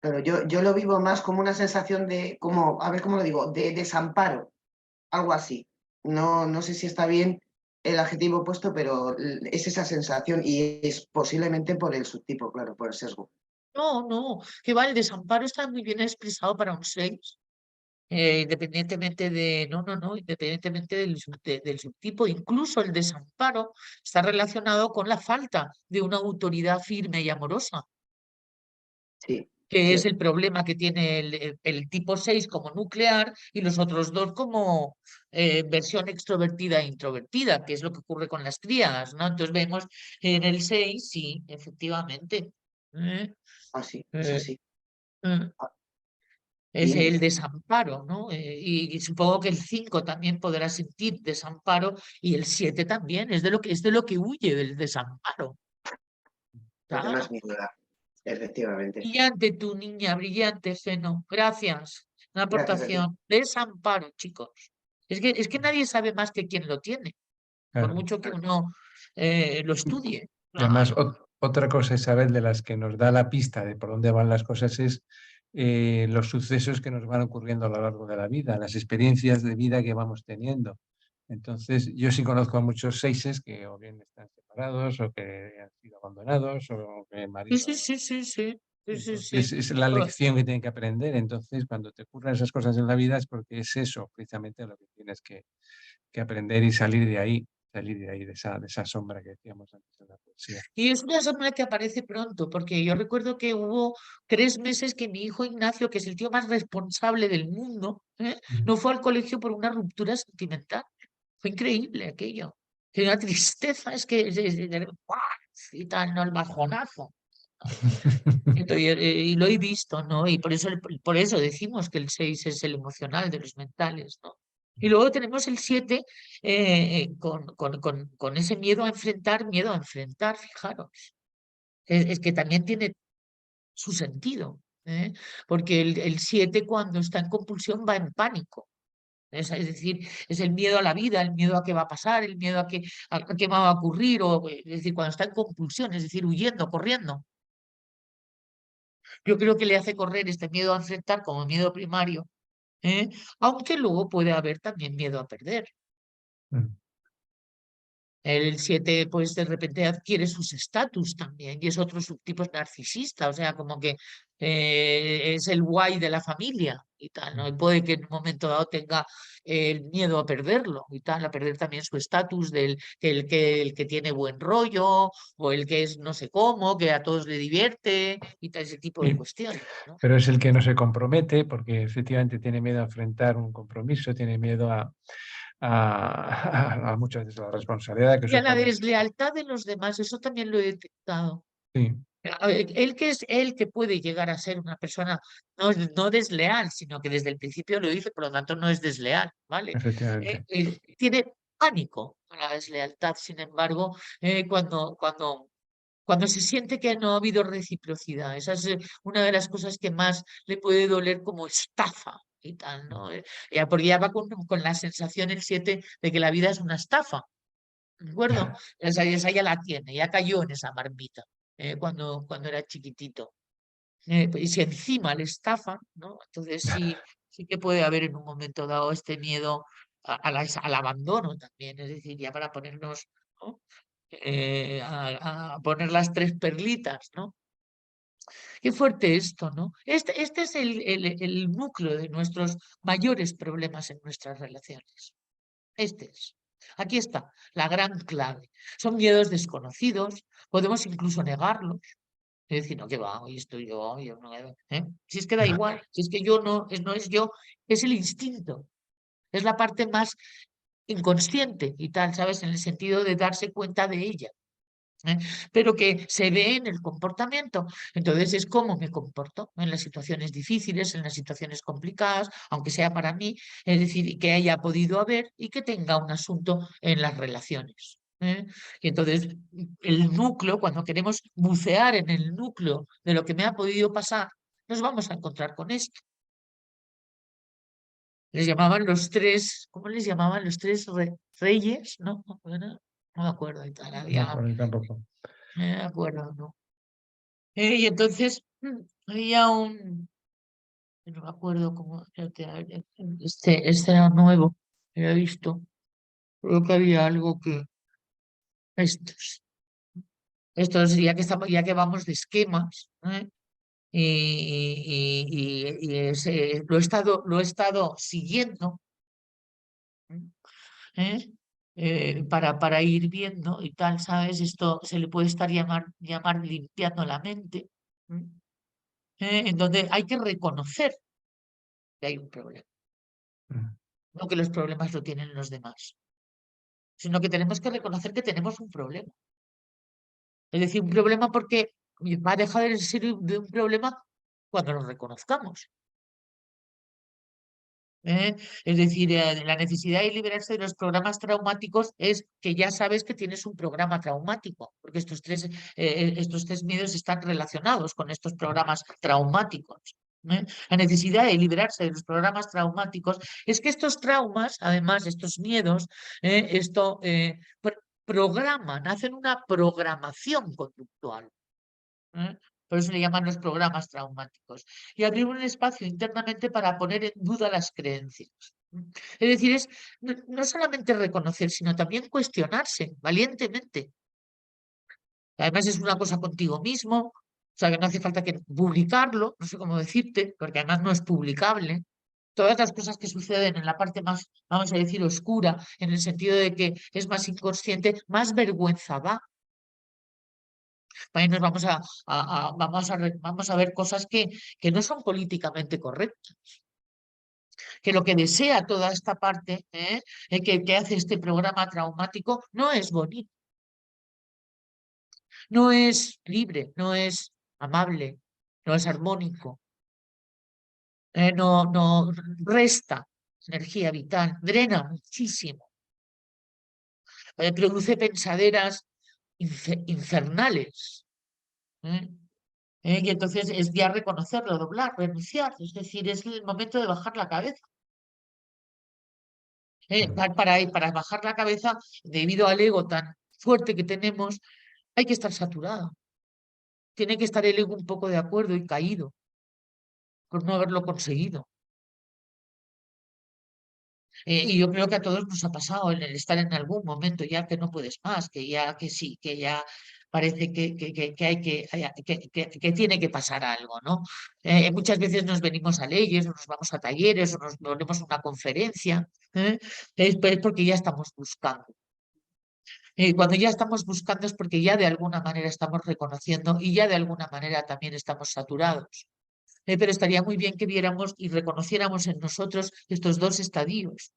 Pero yo lo vivo más como una sensación de, como, a ver cómo lo digo, de desamparo, algo así. No, no sé si está bien el adjetivo puesto, pero es esa sensación y es posiblemente por el subtipo, claro, por el sesgo. No, no, que va, el desamparo está muy bien expresado para un 6, independientemente de, no, independientemente del subtipo, incluso el desamparo está relacionado con la falta de una autoridad firme y amorosa, Sí, que es cierto. el problema que tiene el tipo 6 como nuclear y los otros dos como versión extrovertida e introvertida, que es lo que ocurre con las tríadas, ¿no? Entonces vemos en el 6 sí, efectivamente. ¿eh? Así, es Eh, así. eh, Ah, Es bien, el bien. desamparo, ¿no? Y supongo que el 5 también podrá sentir desamparo y el 7 también, es de lo que huye del desamparo. Lo que más Claro. miedo da, efectivamente. Brillante tu niña, brillante, Feno. Gracias. Una Gracias a ti. aportación. Desamparo, chicos. Es que nadie sabe más que quien lo tiene, por Claro. mucho que uno lo estudie. Y además, Claro. otra cosa, Isabel, de las que nos da la pista de por dónde van las cosas es los sucesos que nos van ocurriendo a lo largo de la vida, las experiencias de vida que vamos teniendo. Entonces, yo sí conozco a muchos seises que o bien están separados o que han sido abandonados o que el Sí, marido... sí, sí, sí, sí. Sí, sí, Entonces, sí. es la Oh, lección que tienen que aprender. Entonces, cuando te ocurren esas cosas en la vida es porque es eso precisamente lo que tienes que aprender y salir de ahí, de esa sombra que decíamos antes de la poesía. y es una sombra que aparece pronto, porque yo recuerdo que hubo 3 meses que mi hijo Ignacio, que es el tío más responsable del mundo, Mm. no fue al colegio por una ruptura sentimental. Fue increíble aquello. Que una tristeza, es que ¡guau! Y tal, ¿no? El bajonazo. Y lo he visto, ¿no? Y por eso decimos que el 6 es el emocional de los mentales, ¿no? Y luego tenemos el 7 con ese miedo a enfrentar, fijaros. Es que también tiene su sentido, ¿eh? Porque el 7 cuando está en compulsión va en pánico. Es decir, es el miedo a la vida, el miedo a qué va a pasar, el miedo a qué va a ocurrir, es decir, cuando está en compulsión, es decir, huyendo, corriendo. Yo creo que le hace correr este miedo a enfrentar como miedo primario, ¿eh? Aunque luego puede haber también miedo a perder. Mm. El 7, pues de repente adquiere sus estatus también y es otro subtipo narcisista, o sea, como que es el guay de la familia y tal, ¿no? Y puede que en un momento dado tenga el miedo a perderlo y tal, a perder también su estatus del el que tiene buen rollo o el que es no sé cómo, que a todos le divierte y tal, ese tipo de Sí, cuestiones, ¿no? pero es el que no se compromete porque efectivamente tiene miedo a enfrentar un compromiso, tiene miedo a muchas veces a la responsabilidad que Y a la supone. deslealtad de los demás, eso también lo he detectado. Sí, A ver, él que es él que puede llegar a ser una persona no desleal, sino que desde el principio lo dice, por lo tanto no es desleal, ¿vale? efectivamente. Tiene pánico a la deslealtad, sin embargo, cuando se siente que no ha habido reciprocidad, esa es una de las cosas que más le puede doler como estafa y tal, ¿no? Porque ya va con la sensación el 7 de que la vida es una estafa. ¿De acuerdo? Esa ya la tiene, ya cayó en esa marmita cuando era chiquitito. Y si encima le estafan, ¿no? Entonces sí que puede haber en un momento dado este miedo al abandono también, es decir, ya para ponernos, ¿no? A poner las tres perlitas, ¿no? Qué fuerte esto, ¿no? Este es el núcleo de nuestros mayores problemas en nuestras relaciones. Este es. Aquí está la gran clave. Son miedos desconocidos, podemos incluso negarlos. Es decir, no, que va, hoy estoy yo no, ¿eh? Si es que da igual, si es que yo no es yo, es el instinto, es la parte más inconsciente y tal, ¿sabes? En el sentido de darse cuenta de ella. ¿Eh? Pero que se ve en el comportamiento. Entonces es cómo me comporto en las situaciones difíciles, en las situaciones complicadas, aunque sea para mí, es decir, que haya podido haber y que tenga un asunto en las relaciones. ¿Eh? Y entonces el núcleo, cuando queremos bucear en el núcleo de lo que me ha podido pasar, nos vamos a encontrar con esto. Les llamaban los tres, ¿cómo les llamaban? Los tres reyes, ¿no? Bueno, no me acuerdo y tal, No, había, por ahí tampoco. no me acuerdo, ¿no? Y entonces había no me acuerdo cómo, espérate, a ver, este era nuevo, era visto, creo que había algo que, estos ya que vamos de esquemas, ¿eh? Lo he estado siguiendo, ¿eh? Para ir viendo y tal, ¿sabes? Esto se le puede llamar limpiando la mente, ¿eh? En donde hay que reconocer que hay un problema. Mm. No que los problemas lo tienen los demás, sino que tenemos que reconocer que tenemos un problema. Es decir, un problema porque va a dejar de ser de un problema cuando lo reconozcamos. ¿Eh? Es decir, la necesidad de liberarse de los programas traumáticos es que ya sabes que tienes un programa traumático, porque estos tres miedos están relacionados con estos programas traumáticos. ¿Eh? La necesidad de liberarse de los programas traumáticos es que estos traumas, además, estos miedos, programan, hacen una programación conductual. ¿Eh? Por eso le llaman los programas traumáticos. Y abrir un espacio internamente para poner en duda las creencias. Es decir, es no solamente reconocer, sino también cuestionarse valientemente. Además es una cosa contigo mismo, o sea que no hace falta que publicarlo, no sé cómo decirte, porque además no es publicable. Todas las cosas que suceden en la parte más, vamos a decir, oscura, en el sentido de que es más inconsciente, más vergüenza da. Ahí nos vamos a ver cosas que no son políticamente correctas, que lo que desea toda esta parte que hace este programa traumático no es bonito, no es libre, no es amable, no es armónico, no resta energía vital, drena muchísimo, produce pensaderas infernales. ¿Eh? Y entonces es ya reconocerlo, doblar, renunciar, es decir, es el momento de bajar la cabeza. Para bajar la cabeza, debido al ego tan fuerte que tenemos, hay que estar saturado. Tiene que estar el ego un poco de acuerdo y caído por no haberlo conseguido. Y yo creo que a todos nos ha pasado el estar en algún momento ya que no puedes más, que ya que sí, que ya parece que hay que tiene que pasar algo, ¿no? Muchas veces nos venimos a leyes, o nos vamos a talleres, o nos ponemos a una conferencia, es porque ya estamos buscando. Cuando ya estamos buscando es porque ya de alguna manera estamos reconociendo y ya de alguna manera también estamos saturados. Pero estaría muy bien que viéramos y reconociéramos en nosotros estos dos estadios,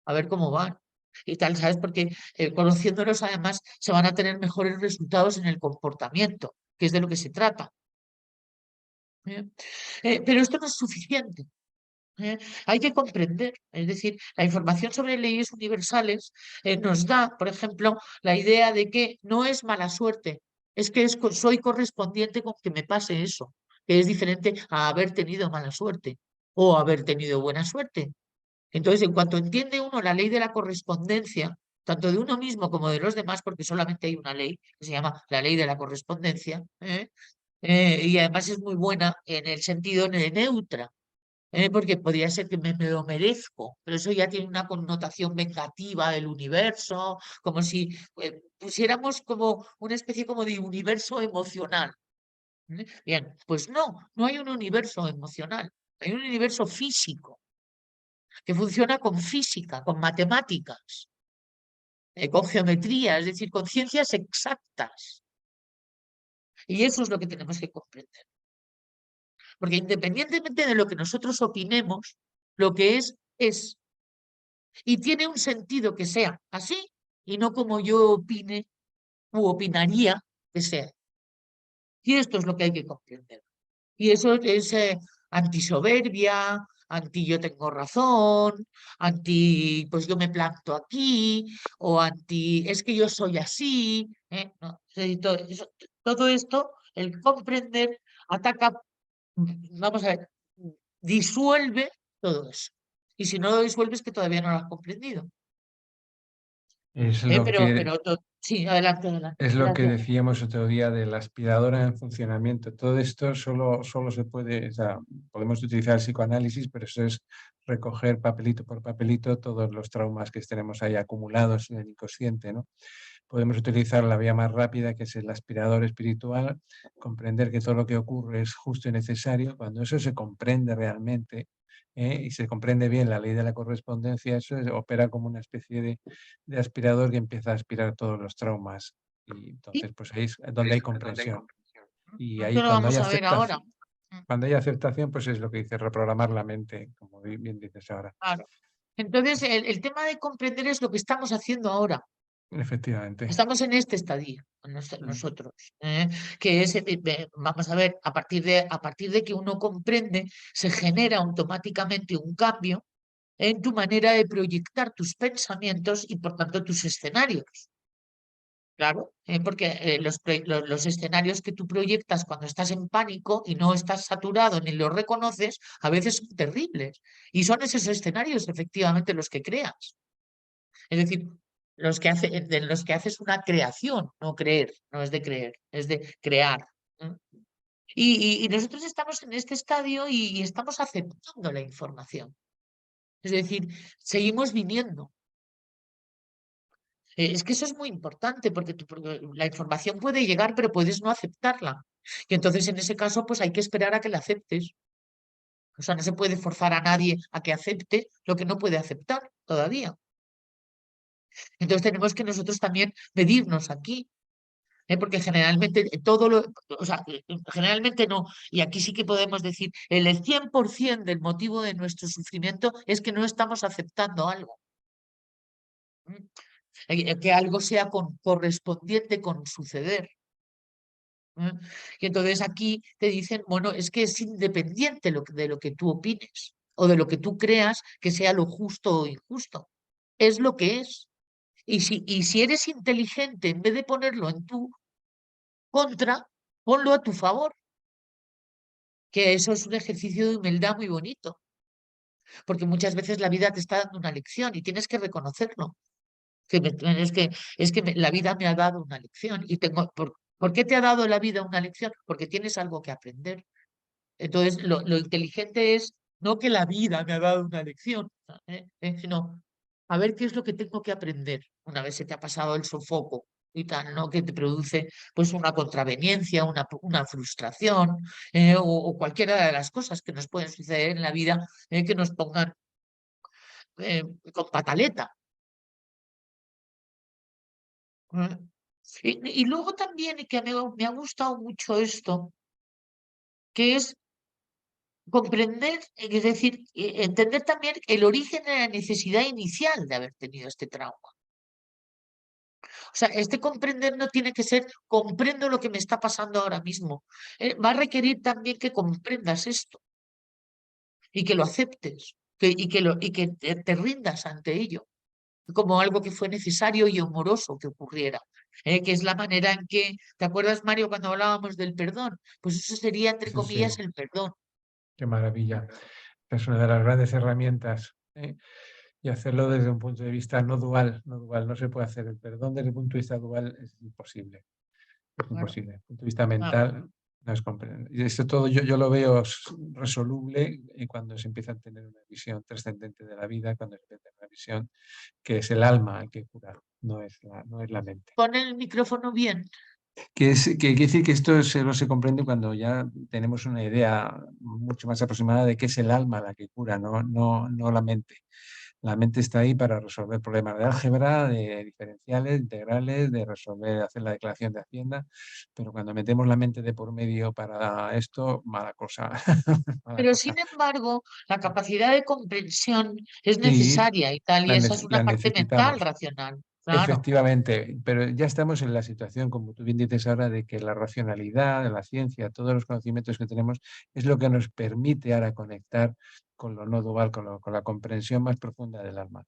a ver cómo van. Y tal, ¿sabes? Porque conociéndolos además se van a tener mejores resultados en el comportamiento, que es de lo que se trata. Pero esto no es suficiente. Hay que comprender, es decir, la información sobre leyes universales nos da, por ejemplo, la idea de que no es mala suerte, es que soy correspondiente con que me pase eso, que es diferente a haber tenido mala suerte o haber tenido buena suerte. Entonces, en cuanto entiende uno la ley de la correspondencia, tanto de uno mismo como de los demás, porque solamente hay una ley que se llama la ley de la correspondencia, y además es muy buena en el sentido de neutra, porque podría ser que me lo merezco, pero eso ya tiene una connotación vengativa del universo, como si pusiéramos como una especie como de universo emocional. Bien, pues no hay un universo emocional, hay un universo físico que funciona con física, con matemáticas, con geometría, es decir, con ciencias exactas. Y eso es lo que tenemos que comprender. Porque independientemente de lo que nosotros opinemos, lo que es. Y tiene un sentido que sea así y no como yo opine u opinaría que sea. Y esto es lo que hay que comprender. Y eso es antisoberbia, anti yo tengo razón, anti pues yo me planto aquí, o anti es que yo soy así. No, todo esto, el comprender, ataca, vamos a ver, disuelve todo eso. Y si no lo disuelves, que todavía no lo has comprendido. Es lo que, Sí, adelante, adelante. es lo que Gracias. decíamos otro día de la aspiradora en funcionamiento. Todo esto solo se puede, o sea, podemos utilizar el psicoanálisis, pero eso es recoger papelito por papelito todos los traumas que tenemos ahí acumulados en el inconsciente, ¿no? Podemos utilizar la vía más rápida, que es el aspirador espiritual, comprender que todo lo que ocurre es justo y necesario. Cuando eso se comprende realmente, y se comprende bien la ley de la correspondencia, eso opera como una especie de aspirador que empieza a aspirar todos los traumas. Y Y entonces, pues ahí es donde hay comprensión. Y esto ahí lo vamos a ver ahora. cuando hay aceptación, pues es lo que dice reprogramar la mente, como bien dices ahora. Claro. Entonces, el tema de comprender es lo que estamos haciendo ahora. Efectivamente. Estamos en este estadio, nosotros, que es, vamos a ver, a partir de que uno comprende, se genera automáticamente un cambio en tu manera de proyectar tus pensamientos y, por tanto, tus escenarios. Claro, porque los escenarios que tú proyectas cuando estás en pánico y no estás saturado ni los reconoces, a veces son terribles. Y son esos escenarios efectivamente los que creas. Es decir, de los que haces una creación, no creer, no es de creer, es de crear. ¿Mm? Y nosotros estamos en este estadio y estamos aceptando la información. Es decir, seguimos viniendo. Es que eso es muy importante porque la información puede llegar, pero puedes no aceptarla. Y entonces, en ese caso, pues hay que esperar a que la aceptes. O sea, no se puede forzar a nadie a que acepte lo que no puede aceptar todavía. Entonces, tenemos que nosotros también medirnos aquí, porque generalmente o sea, generalmente no, y aquí sí que podemos decir, el 100% del motivo de nuestro sufrimiento es que no estamos aceptando algo. ¿Mm? Que algo sea correspondiente con suceder. Y entonces aquí te dicen, bueno, es que es independiente de lo que tú opines o de lo que tú creas que sea lo justo o injusto. Es lo que es. Y si eres inteligente, en vez de ponerlo en tu contra, ponlo a tu favor, que eso es un ejercicio de humildad muy bonito, porque muchas veces la vida te está dando una lección y tienes que reconocerlo. Es que la vida me ha dado una lección y ¿por qué te ha dado la vida una lección? Porque tienes algo que aprender. Entonces, lo inteligente es no que la vida me ha dado una lección, sino a ver qué es lo que tengo que aprender una vez se te ha pasado el sofoco y tal, ¿no? Que te produce pues una contraveniencia, una frustración o cualquiera de las cosas que nos pueden suceder en la vida que nos pongan eh, con pataleta. ¿Eh? Y luego también, y que me ha gustado mucho esto, que es comprender, es decir, entender también el origen de la necesidad inicial de haber tenido este trauma. O sea, este comprender no tiene que ser comprendo lo que me está pasando ahora mismo. Va a requerir también que comprendas esto y que lo aceptes y que te rindas ante ello como algo que fue necesario y amoroso que ocurriera, que es la manera en que, ¿te acuerdas, Mario, cuando hablábamos del perdón? Pues eso sería, entre Sí, sí, comillas, el perdón. qué maravilla. Es una de las grandes herramientas, ¿eh? Y hacerlo desde un punto de vista no dual, no dual, no se puede hacer. El perdón desde el punto de vista dual es imposible. Es Claro, imposible. Desde el punto de vista claro. mental no es comprensible. Y esto todo yo lo veo resoluble cuando se empieza a tener una visión trascendente de la vida, cuando se empieza a tener una visión que es el alma el que cura, no es la mente. Pon el micrófono bien. Que quiere decir que esto solo se comprende cuando ya tenemos una idea mucho más aproximada de qué es el alma la que cura, no la mente. La mente está ahí para resolver problemas de álgebra, de diferenciales, integrales, de resolver, hacer la declaración de Hacienda, pero cuando metemos la mente de por medio para esto, mala cosa. Mala Pero cosa. sin embargo, la capacidad de comprensión es Sí, necesaria y tal, y esa es una la parte mental, necesitamos. racional. Claro. Efectivamente, pero ya estamos en la situación, como tú bien dices ahora, de que la racionalidad, la ciencia, todos los conocimientos que tenemos es lo que nos permite ahora conectar con lo no dual, con la comprensión más profunda del alma,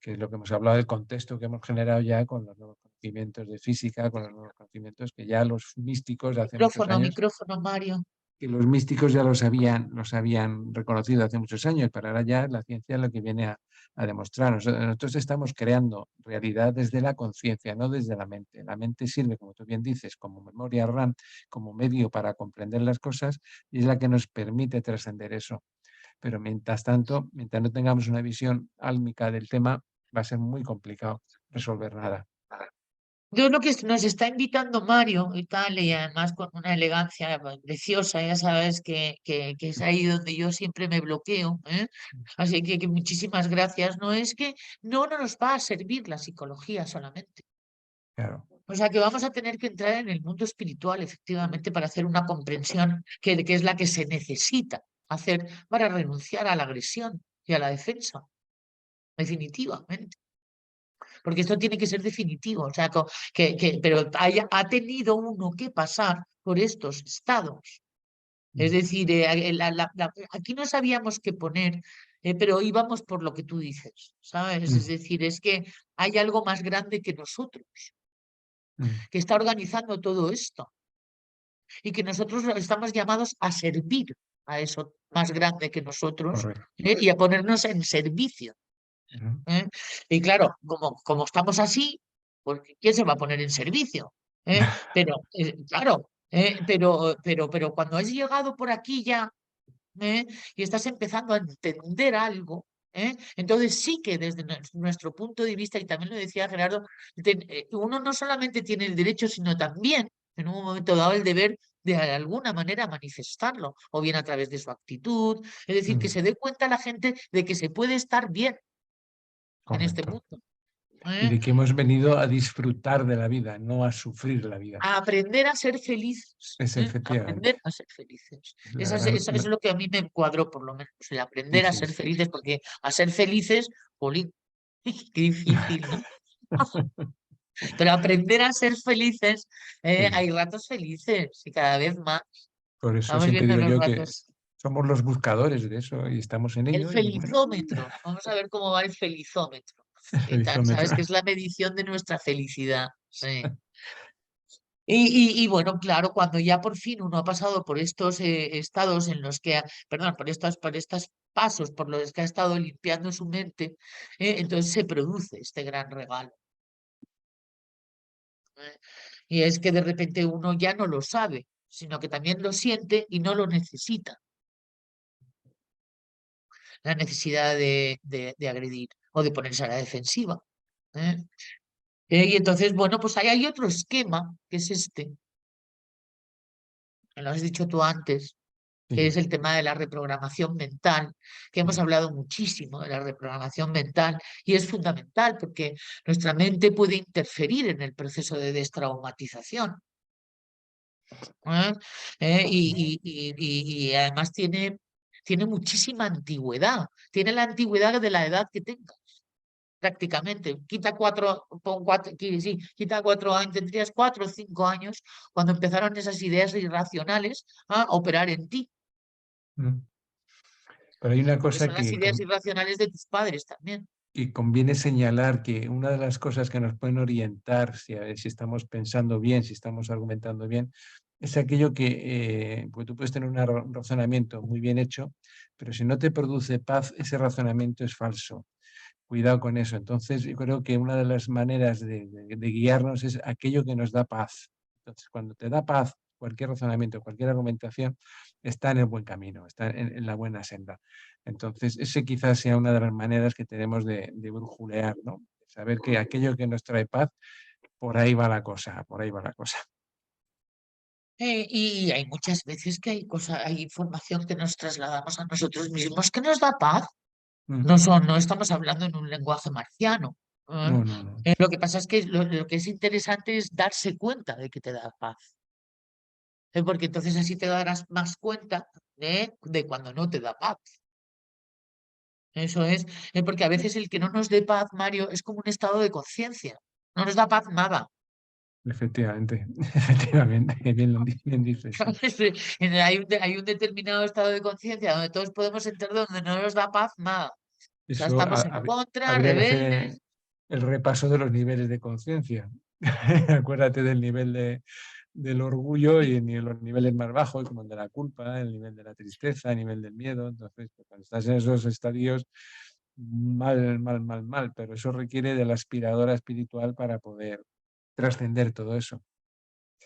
que es lo que hemos hablado del contexto que hemos generado ya con los nuevos conocimientos de física, con los nuevos conocimientos que ya los místicos de hace muchos Micrófono, años micrófono, Mario. que los místicos ya los habían reconocido hace muchos años, pero ahora ya la ciencia es lo que viene a demostrar. Nosotros estamos creando realidad desde la conciencia, no desde la mente. La mente sirve, como tú bien dices, como memoria RAM, como medio para comprender las cosas y es la que nos permite trascender eso. Pero mientras tanto, mientras no tengamos una visión álmica del tema, va a ser muy complicado resolver nada. Yo lo que nos está invitando Mario y tal, y además con una elegancia preciosa, ya sabes que es ahí donde yo siempre me bloqueo, ¿eh? Así que muchísimas gracias. No es que no nos va a servir la psicología solamente. Claro. O sea que vamos a tener que entrar en el mundo espiritual, efectivamente, para hacer una comprensión que es la que se necesita hacer para renunciar a la agresión y a la defensa, definitivamente. Porque esto tiene que ser definitivo, o sea, pero ha tenido uno que pasar por estos estados. Es decir, aquí no sabíamos qué poner, pero íbamos por lo que tú dices, ¿sabes? Es Mm, decir, es que hay algo más grande que nosotros, mm, que está organizando todo esto y que nosotros estamos llamados a servir a eso más grande que nosotros, correcto. y a ponernos en servicio. Ujú. ¿Eh? Y claro, como estamos así, pues ¿quién se va a poner en servicio? Pero, claro, pero cuando has llegado por aquí ya y estás empezando a entender algo, entonces sí que desde nuestro punto de vista, y también lo decía Gerardo, uno no solamente tiene el derecho, sino también en un momento dado el deber de alguna manera manifestarlo, o bien a través de su actitud, es decir, que Mm, se dé cuenta la gente de que se puede estar bien en este correcto. mundo. Y ¿Eh? de que hemos venido a disfrutar de la vida, no a sufrir la vida. A aprender a ser felices. Es Aprender efectivamente. a ser felices. La gran, Eso es lo que a mí me encuadró, por lo menos, el sí, aprender a sí, ser sí. felices, porque a ser felices, jolín, qué difícil, ¿no? Pero aprender a ser felices, Sí. hay ratos felices y cada vez más. Por eso Vamos siempre viendo digo los yo que ratos. somos los buscadores de eso y estamos en El ello y bueno, felizómetro. Vamos a ver cómo va el felizómetro. el Y tal, felizómetro. ¿sabes? Que es la medición de nuestra felicidad. Sí. Y bueno, claro, cuando ya por fin uno ha pasado por estos estados en los que, perdón, por estos pasos por los que ha estado limpiando su mente, entonces se produce este gran regalo. ¿Eh? Y es que de repente uno ya no lo sabe, sino que también lo siente y no lo necesita. la necesidad de agredir o de ponerse a la defensiva. ¿Eh? Y entonces, bueno, pues ahí hay otro esquema, que es este, que lo has dicho tú antes, que es Sí, el tema de la reprogramación mental, que hemos sí, hablado muchísimo de la reprogramación mental y es fundamental porque nuestra mente puede interferir en el proceso de destraumatización. ¿Eh? Y además tiene muchísima antigüedad, tiene la antigüedad de la edad que tenga. Prácticamente, quita 4 años, tendrías 4 o 5 años cuando empezaron esas ideas irracionales a operar en ti, mm. Pero hay una porque cosa son las ideas irracionales de tus padres también. y conviene señalar que una de las cosas que nos pueden orientar si estamos pensando bien, si estamos argumentando bien, es aquello que pues tú puedes tener un razonamiento muy bien hecho, pero si no te produce paz, ese razonamiento es falso. Cuidado con eso. Entonces, yo creo que una de las maneras de guiarnos es aquello que nos da paz. Entonces, cuando te da paz, cualquier razonamiento, cualquier argumentación, está en el buen camino, está en la buena senda. Entonces, ese quizás sea una de las maneras que tenemos de brujulear, ¿no? Saber que aquello que nos trae paz, por ahí va la cosa, por ahí va la cosa. Y hay muchas veces que hay información que nos trasladamos a nosotros mismos que nos da paz. Mm. No estamos hablando en un lenguaje marciano. ¿Eh? No, no, no. Lo que pasa es que lo que es interesante es darse cuenta de que te da paz. Porque entonces así te darás más cuenta de cuando no te da paz. Eso es, porque a veces el que no nos dé paz, Mario, es como un estado de conciencia. No nos da paz nada. Efectivamente, efectivamente, bien dices, sí. Hay un determinado estado de conciencia donde todos podemos entrar donde no nos da paz nada. O sea, Eso estamos en contra, habría que hacer rebeldes. el repaso de los niveles de conciencia. Acuérdate del nivel del orgullo y ni los niveles más bajos, como el de la culpa, el nivel de la tristeza, el nivel del miedo. Entonces, pues, cuando estás en esos estadios, mal, mal, mal, mal, pero eso requiere de la aspiradora espiritual para poder trascender todo eso.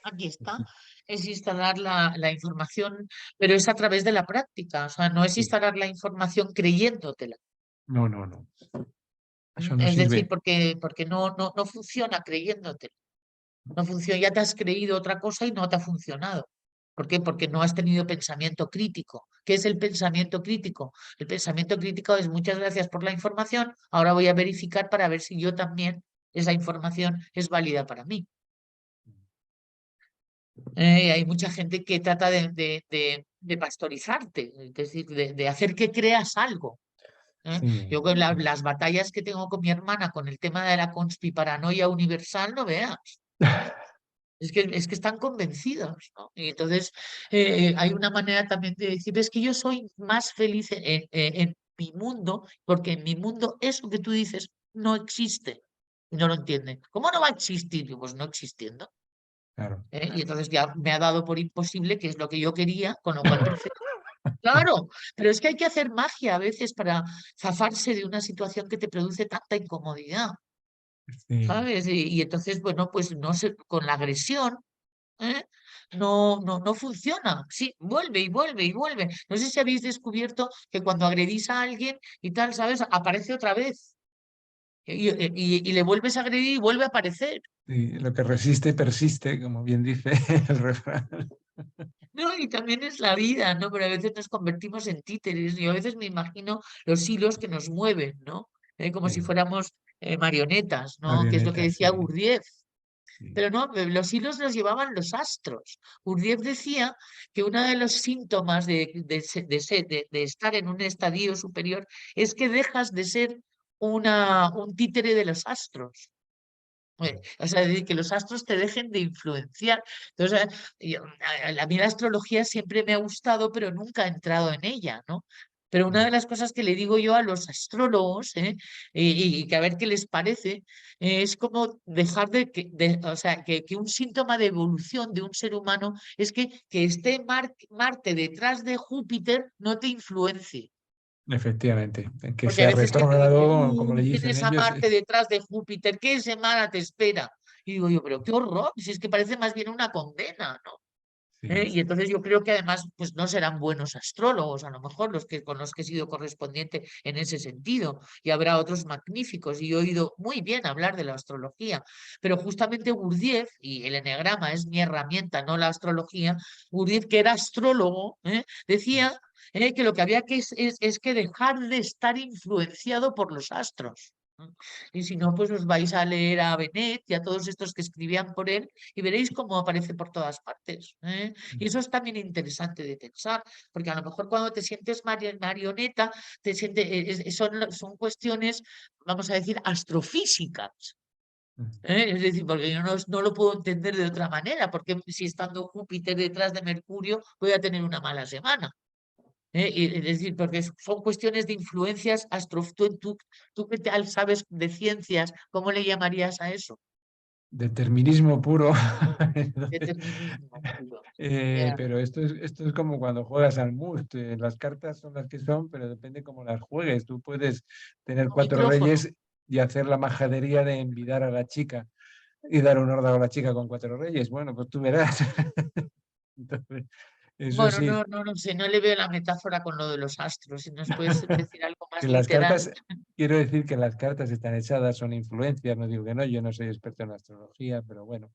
Aquí está, es instalar la información, pero es a través de la práctica. O sea, no es Sí. instalar la información creyéndotela. No, no, no. Eso no Es decir, sirve. porque no funciona creyéndotela. No funciona, ya te has creído otra cosa y no te ha funcionado. ¿Por qué? Porque no has tenido pensamiento crítico. ¿Qué es el pensamiento crítico? El pensamiento crítico es muchas gracias por la información, ahora voy a verificar para ver si yo también esa información es válida para mí. Hay mucha gente que trata de pastorizarte, es decir, de hacer que creas algo. Sí. Yo con las batallas que tengo con mi hermana con el tema de la conspiparanoia universal, no veas. Es que están convencidos, ¿no? Y entonces hay una manera también de decir, es que yo soy más feliz en mi mundo, porque en mi mundo eso que tú dices no existe. Y no lo entienden. ¿Cómo no va a existir? Digo, pues no existiendo. Claro. Y entonces ya me ha dado por imposible, que es lo que yo quería, con lo cual prefiero. Claro, pero es que hay que hacer magia a veces para zafarse de una situación que te produce tanta incomodidad, Sí. ¿sabes? Y entonces, bueno, pues no sé, con la agresión. ¿Eh? No funciona. Sí, vuelve y vuelve y vuelve. No sé si habéis descubierto que cuando agredís a alguien y tal, ¿sabes? Aparece otra vez. Y le vuelves a agredir y vuelve a aparecer. Sí, lo que resiste persiste, como bien dice el refrán. No, y también es la vida, ¿no? Pero a veces nos convertimos en títeres. Y a veces me imagino los hilos que nos mueven, ¿no? Como si Sí, fuéramos marionetas, ¿no? Que es lo que marionetas, decía sí, Gurdjieff. sí. Pero no, los hilos los llevaban los astros. Gurdjieff decía que uno de los síntomas de estar en un estadio superior es que dejas de ser un títere de los astros. O sea, es decir, que los astros te dejen de influenciar. Entonces, a mí la astrología siempre me ha gustado, pero nunca he entrado en ella, ¿no? Pero una de las cosas que le digo yo a los astrólogos, y que a ver qué les parece, es como dejar o sea, que un síntoma de evolución de un ser humano es que esté Marte detrás de Júpiter no te influencie. Efectivamente, en que Porque hay sea veces que te dicen, retrógrado, como le dicen tienes a ellos, Marte detrás de Júpiter, ¿qué semana te espera? Y digo yo, pero qué horror, si es que parece más bien una condena, ¿no? Sí, Y entonces yo creo que además pues no serán buenos astrólogos, a lo mejor los que con los que he sido correspondiente en ese sentido, y habrá otros magníficos, y he oído muy bien hablar de la astrología, pero justamente Gurdjieff, y el eneagrama es mi herramienta, no la astrología, Gurdjieff, que era astrólogo, decía que lo que había que es que dejar de estar influenciado por los astros. Y si no, pues os vais a leer a Benet y a todos estos que escribían por él y veréis cómo aparece por todas partes. Y eso es también interesante de pensar, porque a lo mejor cuando te sientes marioneta, te sientes, son cuestiones, vamos a decir, astrofísicas. Es decir, porque yo no lo puedo entender de otra manera, porque si estando Júpiter detrás de Mercurio voy a tener una mala semana. Es decir, porque son cuestiones de influencias tú que tal sabes de ciencias, ¿cómo le llamarías a eso? determinismo puro. Entonces, Determinismo puro. Ya. pero esto es como cuando juegas al mus. Las cartas son las que son, pero depende cómo las juegues. Tú puedes tener Un 4 micrófono. reyes y hacer la majadería de envidar a la chica y dar un órdago a la chica con 4 reyes. Bueno, pues tú verás. Entonces, eso Bueno, sí, no sé, no le veo la metáfora con lo de los astros. Si nos puedes decir algo más que las literal. cartas, quiero decir que las cartas están echadas, son influencias, no digo que no, yo no soy experto en astrología, pero bueno,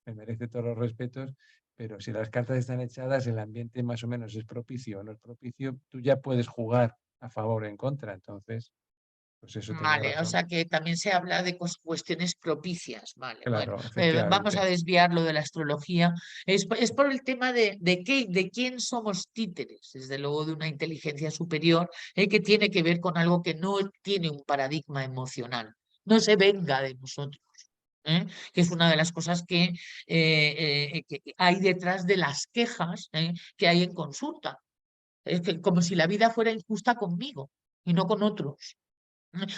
me merece todos los respetos, pero si las cartas están echadas, el ambiente más o menos es propicio o no es propicio, tú ya puedes jugar a favor o en contra, entonces, pues eso tienes Vale, o razón. sea que también se habla de cuestiones propicias. Vale, bueno, Claro, vamos a efectivamente. desviarlo de la astrología. Es por el tema de quién somos títeres, desde luego de una inteligencia superior, que tiene que ver con algo que no tiene un paradigma emocional, no se venga de nosotros. Que es una de las cosas que hay detrás de las quejas que hay en consulta. Es que, como si la vida fuera injusta conmigo y no con otros,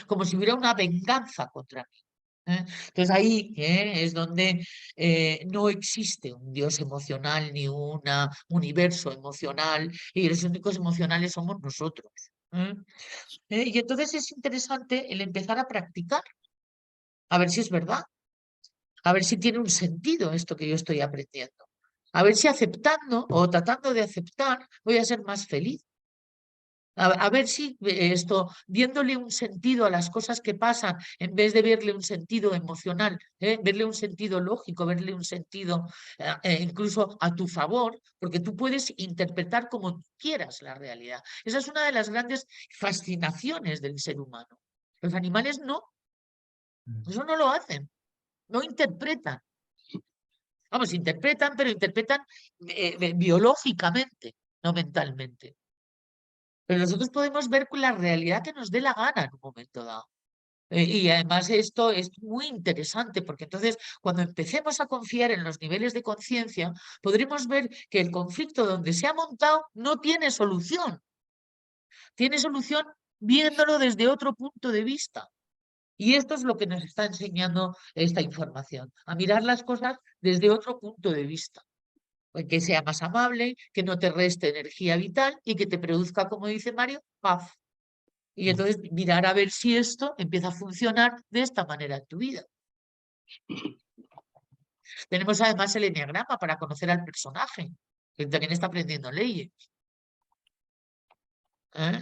como si hubiera una venganza contra mí. Entonces ahí es donde no existe un Dios emocional ni un universo emocional y los únicos emocionales somos nosotros. ¿eh? Y entonces es interesante el empezar a practicar, a ver si es verdad, a ver si tiene un sentido esto que yo estoy aprendiendo, a ver si aceptando o tratando de aceptar voy a ser más feliz. A ver si esto, viéndole un sentido a las cosas que pasan, en vez de verle un sentido emocional, verle un sentido lógico, verle un sentido incluso a tu favor, porque tú puedes interpretar como tú quieras la realidad. Esa es una de las grandes fascinaciones del ser humano. Los animales no, eso no lo hacen, no interpretan. Vamos, interpretan, pero interpretan biológicamente, no mentalmente. Pero nosotros podemos ver la realidad que nos dé la gana en un momento dado. Y además esto es muy interesante porque entonces cuando empecemos a confiar en los niveles de conciencia, podremos ver que el conflicto donde se ha montado no tiene solución. Tiene solución viéndolo desde otro punto de vista. Y esto es lo que nos está enseñando esta información, a mirar las cosas desde otro punto de vista. Que sea más amable, que no te reste energía vital y que te produzca, como dice Mario, paz. Y entonces mirar a ver si esto empieza a funcionar de esta manera en tu vida. Tenemos además el enneagrama para conocer al personaje, que también está aprendiendo leyes.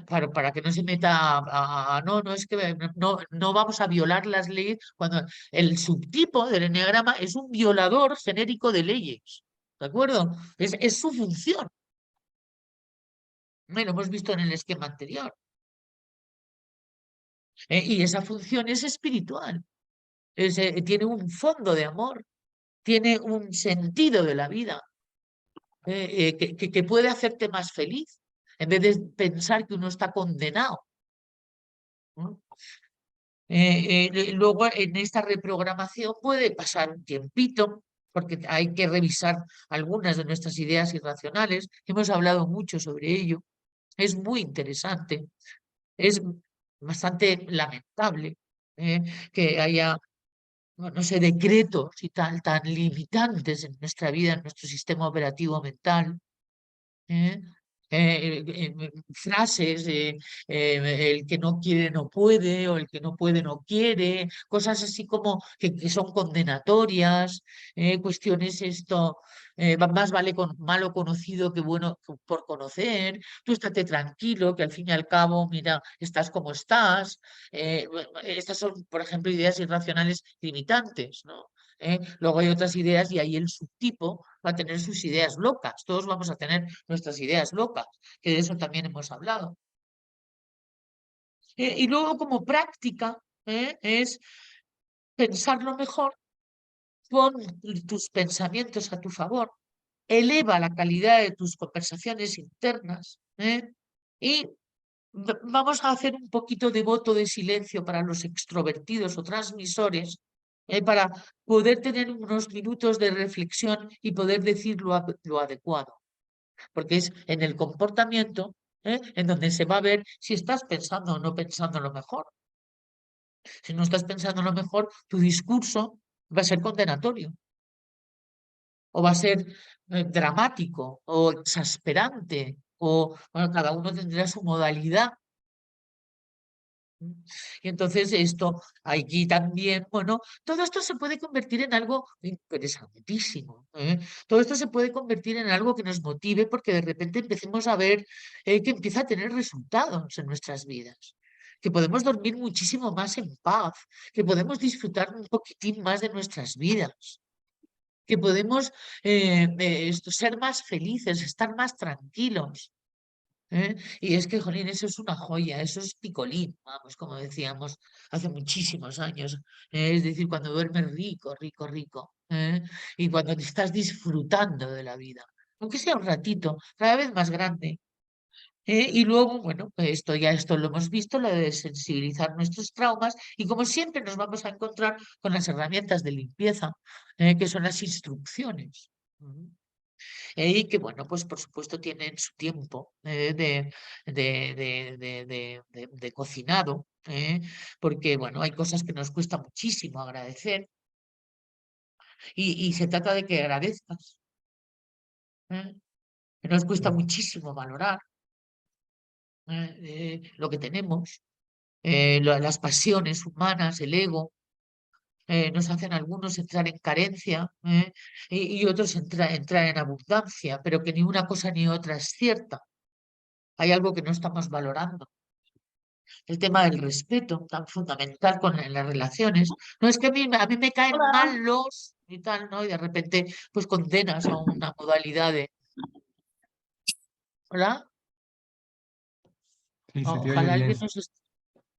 Para que no se meta no, es que no vamos a violar las leyes cuando el subtipo del enneagrama es un violador genérico de leyes. ¿De acuerdo? Es su función. Lo hemos visto en el esquema anterior. Y esa función es espiritual. Tiene un fondo de amor, tiene un sentido de la vida que puede hacerte más feliz en vez de pensar que uno está condenado. ¿No? Luego en esta reprogramación puede pasar un tiempito porque hay que revisar algunas de nuestras ideas irracionales. Hemos hablado mucho sobre ello. Es muy interesante. Es bastante lamentable que haya no sé, decretos y tal, tan limitantes en nuestra vida, en nuestro sistema operativo mental, ¿eh? frases, el que no quiere no puede, o el que no puede no quiere, cosas así como que son condenatorias, cuestiones esto, más vale con malo conocido que bueno por conocer, tú estate tranquilo, que al fin y al cabo, mira, estás como estás. Estas son, por ejemplo, ideas irracionales limitantes, ¿no? Luego hay otras ideas y ahí el subtipo va a tener sus ideas locas. Todos vamos a tener nuestras ideas locas, que de eso también hemos hablado. Y luego como práctica es pensarlo mejor, pon tus pensamientos a tu favor, eleva la calidad de tus conversaciones internas y vamos a hacer un poquito de voto de silencio para los extrovertidos o transmisores, para poder tener unos minutos de reflexión y poder decir lo adecuado, porque es en el comportamiento en donde se va a ver si estás pensando o no pensando lo mejor. Si no estás pensando lo mejor, tu discurso va a ser condenatorio, o va a ser dramático, o exasperante, o bueno, cada uno tendrá su modalidad. Y entonces esto, aquí también, bueno, todo esto se puede convertir en algo interesantísimo. Todo esto se puede convertir en algo que nos motive porque de repente empecemos a ver que empieza a tener resultados en nuestras vidas, que podemos dormir muchísimo más en paz, que podemos disfrutar un poquitín más de nuestras vidas, que podemos ser más felices, estar más tranquilos. Y es que, jolín, eso es una joya, eso es picolín, vamos, como decíamos hace muchísimos años. Es decir, cuando duermes rico, rico, rico, y cuando te estás disfrutando de la vida, aunque sea un ratito, cada vez más grande. Y luego, bueno, pues esto lo hemos visto, lo de sensibilizar nuestros traumas, y como siempre nos vamos a encontrar con las herramientas de limpieza, que son las instrucciones. Y que, bueno, pues por supuesto tienen su tiempo de cocinado, porque, bueno, hay cosas que nos cuesta muchísimo agradecer y se trata de que agradezcas, ¿eh? Que nos cuesta muchísimo valorar lo que tenemos, las pasiones humanas, el ego. Nos hacen algunos entrar en carencia y otros entrar en abundancia, pero que ni una cosa ni otra es cierta. Hay algo que no estamos valorando. El tema del respeto, tan fundamental en las relaciones. No es que a mí me caen Hola. mal los y tal, ¿no? Y de repente, pues condenas a una modalidad de. ¿Hola? Sí, se te oye Ojalá bien. alguien nos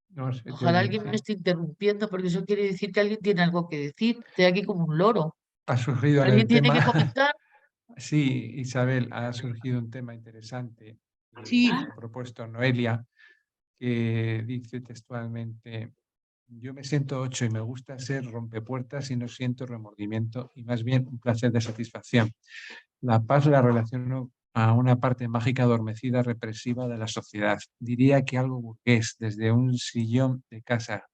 No, se te ojalá oye, alguien no me sí. esté interrumpiendo, porque eso quiere decir que alguien tiene algo que decir. Estoy aquí como un loro. Ha surgido en ¿Alguien el tiene tema. que comentar? Sí, Isabel, ha surgido un tema interesante Sí. que ha propuesto Noelia, que dice textualmente: yo me siento 8 y me gusta ser rompepuertas y no siento remordimiento y más bien un placer de satisfacción. La paz la relaciono a una parte mágica adormecida, represiva de la sociedad. Diría que algo burgués, desde un sillón de casa.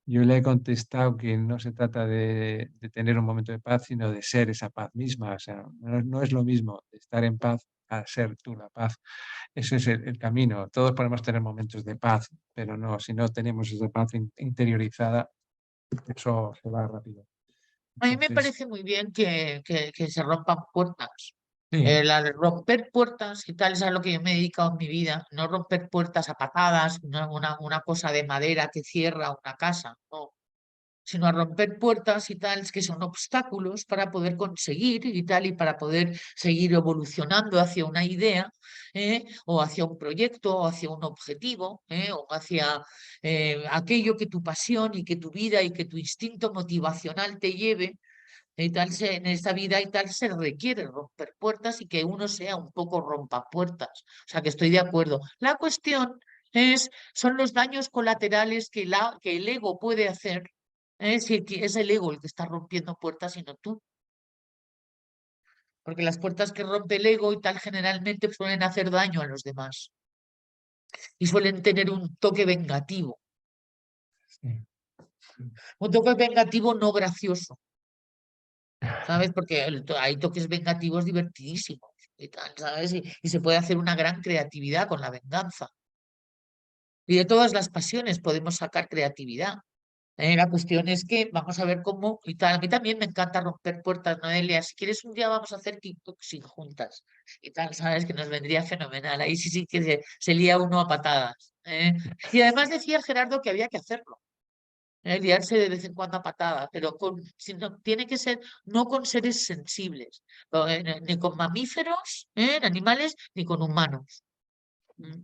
Yo le he contestado que no se trata de tener un momento de paz, sino de ser esa paz misma. O sea, no es lo mismo estar en paz a ser tú la paz. Ese es el camino. Todos podemos tener momentos de paz, pero no, si no tenemos esa paz interiorizada, eso se va rápido. A mí me Entonces, parece muy bien que se rompan puertas. sí, La de romper puertas y tal es a lo que yo me he dedicado en mi vida. No romper puertas a patadas, una cosa de madera que cierra una casa, no. Sino a romper puertas y tal, que son obstáculos para poder conseguir y tal, y para poder seguir evolucionando hacia una idea, o hacia un proyecto, o hacia un objetivo, o hacia aquello que tu pasión y que tu vida y que tu instinto motivacional te lleve. Y tal en esta vida y tal se requiere romper puertas y que uno sea un poco rompapuertas. O sea que estoy de acuerdo. La cuestión son los daños colaterales que el ego puede hacer. Si es el ego el que está rompiendo puertas y no tú. Porque las puertas que rompe el ego y tal generalmente suelen hacer daño a los demás. Y suelen tener un toque vengativo. sí. Un toque vengativo no gracioso. ¿Sabes? Porque hay toques vengativos divertidísimos. y tal, ¿sabes? Y se puede hacer una gran creatividad con la venganza. Y de todas las pasiones podemos sacar creatividad. La cuestión es que vamos a ver cómo y tal. A mí también me encanta romper puertas, Noelia. Si quieres un día vamos a hacer kickboxing juntas y tal, sabes que nos vendría fenomenal. Ahí sí que se lía uno a patadas. Y además decía Gerardo que había que hacerlo. Liarse de vez en cuando a patadas, pero tiene que ser no con seres sensibles, ni con mamíferos, animales, ni con humanos. Mm.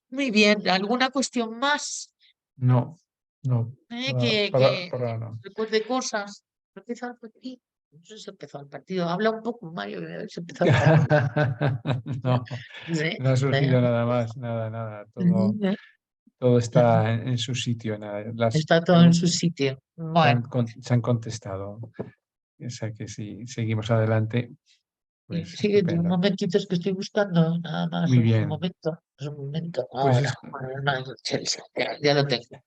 Muy bien, ¿alguna cuestión más? No, no, Que para no. recuerde cosas. Empezó el partido. No sé si empezó el partido. Habla un poco, Mario, de haberse empezado el partido. No, Sí, no ha sí. surgido nada más, nada. Todo está en su sitio, nada. Las Está todo en su preguntas sitio. Bueno, se han contestado. O sea que si seguimos adelante, pues sigue un estupendo. momentito, es que estoy buscando nada más. Muy Es un bien. momento, es un momento. Pues Ahora, es- bueno, no, Chelsea, ya lo tengo.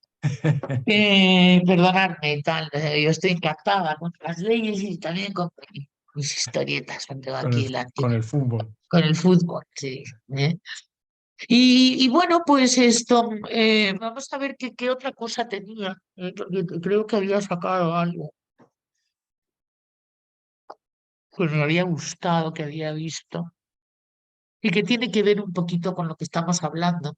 Perdonadme, tal, yo estoy encantada con las leyes y también con mis historietas que tengo aquí delante. con el fútbol. Con el fútbol, sí. Y bueno, pues esto, vamos a ver qué otra cosa tenía. Porque creo que había sacado algo que me había gustado, que había visto, y que tiene que ver un poquito con lo que estamos hablando.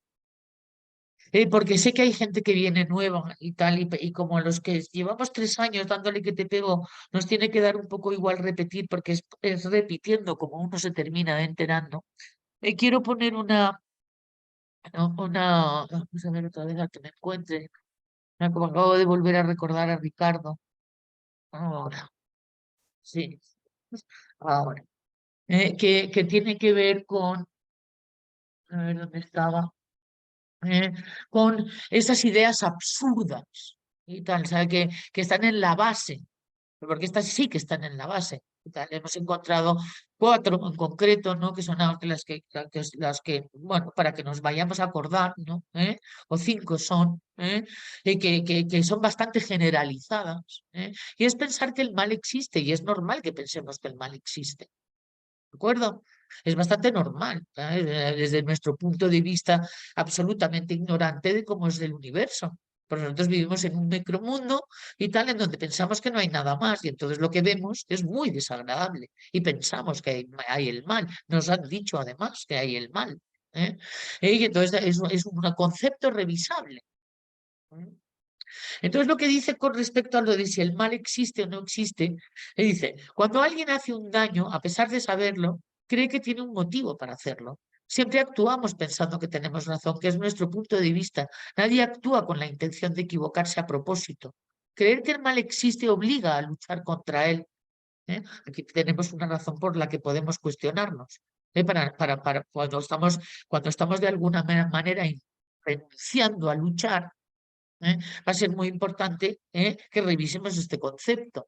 Porque sé que hay gente que viene nueva y tal, y como los que llevamos 3 años dándole que te pego, nos tiene que dar un poco igual repetir, porque es repitiendo como uno se termina enterando. Quiero poner vamos a ver otra vez a que me encuentre. Como acabo de volver a recordar a Ricardo. Ahora, sí, ahora. Que tiene que ver con, a ver dónde estaba, eh, con esas ideas absurdas y tal, ¿sabe? Que están en la base, porque estas sí que están en la base. Y tal. Hemos encontrado 4 en concreto, ¿no? Que son las que, bueno, para que nos vayamos a acordar, ¿no? O 5 son, y que son bastante generalizadas, y es pensar que el mal existe, y es normal que pensemos que el mal existe. ¿De acuerdo? Es bastante normal, ¿sabes? Desde nuestro punto de vista absolutamente ignorante de cómo es el universo. Porque nosotros vivimos en un micromundo y tal, en donde pensamos que no hay nada más, y entonces lo que vemos es muy desagradable y pensamos que hay el mal. Nos han dicho además que hay el mal. ¿eh? Y entonces es un concepto revisable. ¿eh? Entonces, lo que dice con respecto a lo de si el mal existe o no existe, dice, cuando alguien hace un daño, a pesar de saberlo, cree que tiene un motivo para hacerlo. Siempre actuamos pensando que tenemos razón, que es nuestro punto de vista. Nadie actúa con la intención de equivocarse a propósito. Creer que el mal existe obliga a luchar contra él. Aquí tenemos una razón por la que podemos cuestionarnos. Para cuando estamos de alguna manera renunciando a luchar, va a ser muy importante que revisemos este concepto.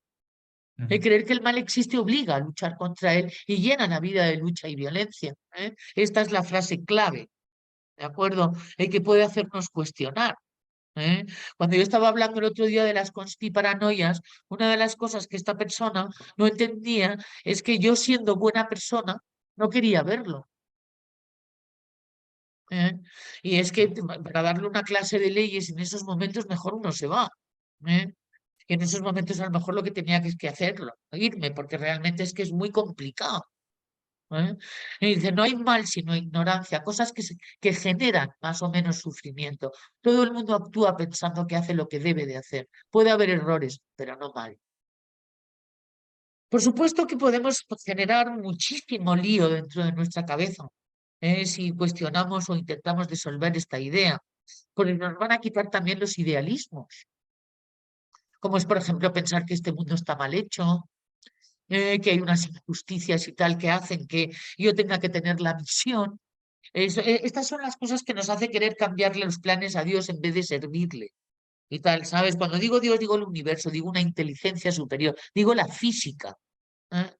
Creer que el mal existe obliga a luchar contra él y llena la vida de lucha y violencia. Esta es la frase clave, ¿de acuerdo? Que puede hacernos cuestionar. ¿eh? Cuando yo estaba hablando el otro día de las conspiparanoias, una de las cosas que esta persona no entendía es que yo, siendo buena persona, no quería verlo. Y es que para darle una clase de leyes en esos momentos mejor uno se va. ¿eh? Y en esos momentos a lo mejor lo que tenía que hacerlo, irme, porque realmente es que es muy complicado. ¿eh? Y dice, no hay mal sino ignorancia, cosas que generan más o menos sufrimiento. Todo el mundo actúa pensando que hace lo que debe de hacer. Puede haber errores, pero no mal. Por supuesto que podemos generar muchísimo lío dentro de nuestra cabeza, si cuestionamos o intentamos disolver esta idea, porque nos van a quitar también los idealismos, como es, por ejemplo, pensar que este mundo está mal hecho, que hay unas injusticias y tal que hacen que yo tenga que tener la misión. Estas son las cosas que nos hace querer cambiarle los planes a Dios en vez de servirle. Y tal, ¿sabes? Cuando digo Dios, digo el universo, digo una inteligencia superior, digo la física. ¿eh?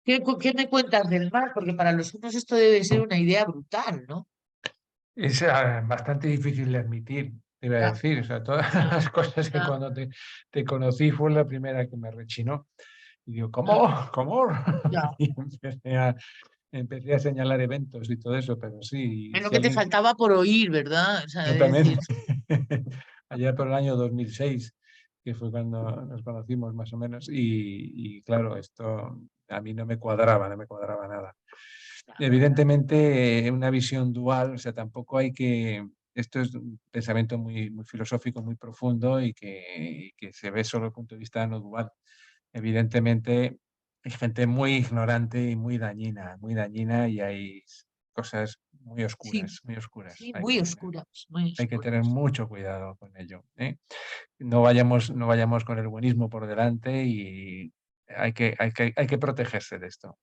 ¿Qué me cuentas del mar? Porque para los unos esto debe ser una idea brutal, ¿no? Es bastante difícil de admitir, te iba a Ya, decir. O sea, todas ya, las cosas que ya, cuando te conocí fue la primera que me rechinó. Y digo, ya, ¿cómo? ¿Cómo? ya. Y empecé a empecé a señalar eventos y todo eso, pero sí, Es lo si que te alguien, faltaba por oír, ¿verdad? O sea, de decir, exactamente, allá por el año 2006, que fue cuando nos conocimos más o menos, y claro, esto a mí no me cuadraba, no me cuadraba nada. Evidentemente, una visión dual, o sea, tampoco hay que, esto es un pensamiento muy, muy filosófico, muy profundo y que se ve solo desde el punto de vista no dual. Evidentemente, hay gente muy dañina y hay cosas sí, muy oscuras. sí, muy oscuras, muy Hay que tener oscuras. mucho cuidado con ello, ¿eh? No vayamos con el buenismo por delante y hay que protegerse de esto.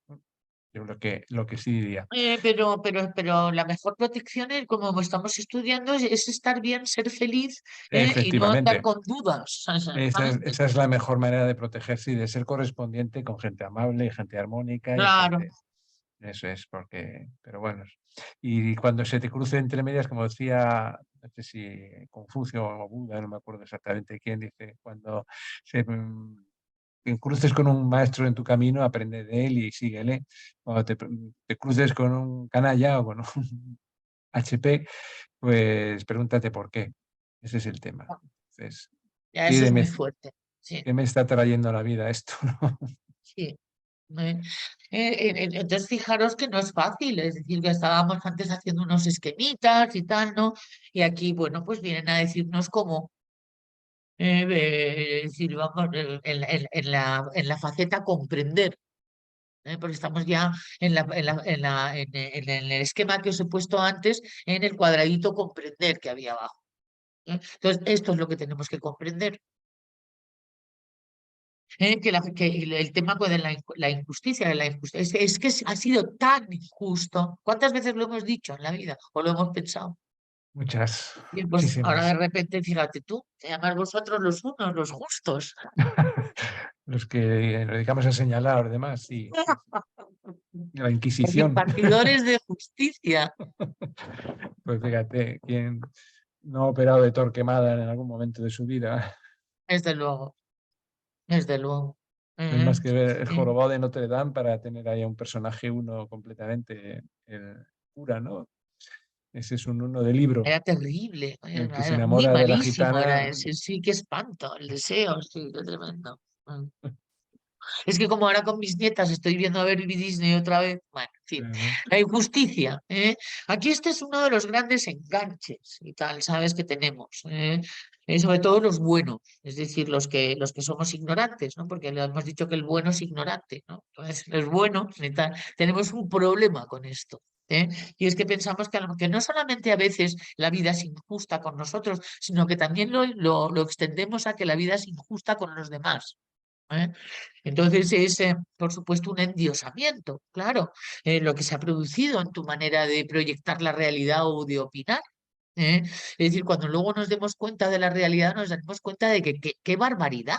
Yo lo que sí diría. Pero la mejor protección, es, como estamos estudiando, es estar bien, ser feliz, y no andar Efectivamente, con dudas. ¿Sabes? esa es la mejor manera de protegerse y de ser correspondiente con gente amable y gente armónica y Claro, gente. Eso es, porque, pero bueno. Y cuando se te cruce entre medias, como decía, no sé si Confucio o Buda, no me acuerdo exactamente quién dice, cuando se te cruces con un maestro en tu camino, aprende de él y síguele. Cuando te cruces con un canalla o con un HP, pues pregúntate por qué. Ese es el tema. Entonces, ya eso es pídeme muy fuerte. Sí, qué me está trayendo la vida esto, ¿no? sí. Eh, entonces, fijaros que no es fácil, es decir, que estábamos antes haciendo unos esquemitas y tal, ¿no? Y aquí, bueno, pues vienen a decirnos cómo, es decir, vamos, en la faceta comprender, porque estamos ya en el esquema que os he puesto antes, en el cuadradito comprender que había abajo. Entonces, esto es lo que tenemos que comprender. Que el tema de la injusticia, es que ha sido tan injusto. ¿Cuántas veces lo hemos dicho en la vida o lo hemos pensado? Muchas, Y pues ahora de muchísimas. repente, fíjate tú, te llamas vosotros los unos, los justos. Los que nos dedicamos a señalar a los demás, sí, sí, sí. La Los Inquisición. impartidores de justicia. Pues fíjate, ¿quién no ha operado de Torquemada en algún momento de su vida? Desde luego, desde luego. No hay más que ver el Sí, jorobado de Notre Dame para tener ahí a un personaje uno completamente el cura, ¿no? Ese es un uno de libro, era terrible, el que se era muy enamora de la malísimo, era gitana. ese, sí, qué espanto, el deseo, sí, qué tremendo. Mm. Es que como ahora con mis nietas estoy viendo a ver Disney otra vez, bueno, en fin, Ajá. la injusticia. Aquí este es uno de los grandes enganches y tal, ¿sabes? Que tenemos. Sobre todo los buenos, es decir, los que somos ignorantes, ¿no? Porque le hemos dicho que el bueno es ignorante, ¿no? Entonces, los buenos y tal, tenemos un problema con esto. ¿eh? Y es que pensamos que no solamente a veces la vida es injusta con nosotros, sino que también lo extendemos a que la vida es injusta con los demás. ¿eh? Entonces es, por supuesto, un endiosamiento, claro, lo que se ha producido en tu manera de proyectar la realidad o de opinar. ¿eh? Es decir, cuando luego nos demos cuenta de la realidad, nos daremos cuenta de que qué barbaridad,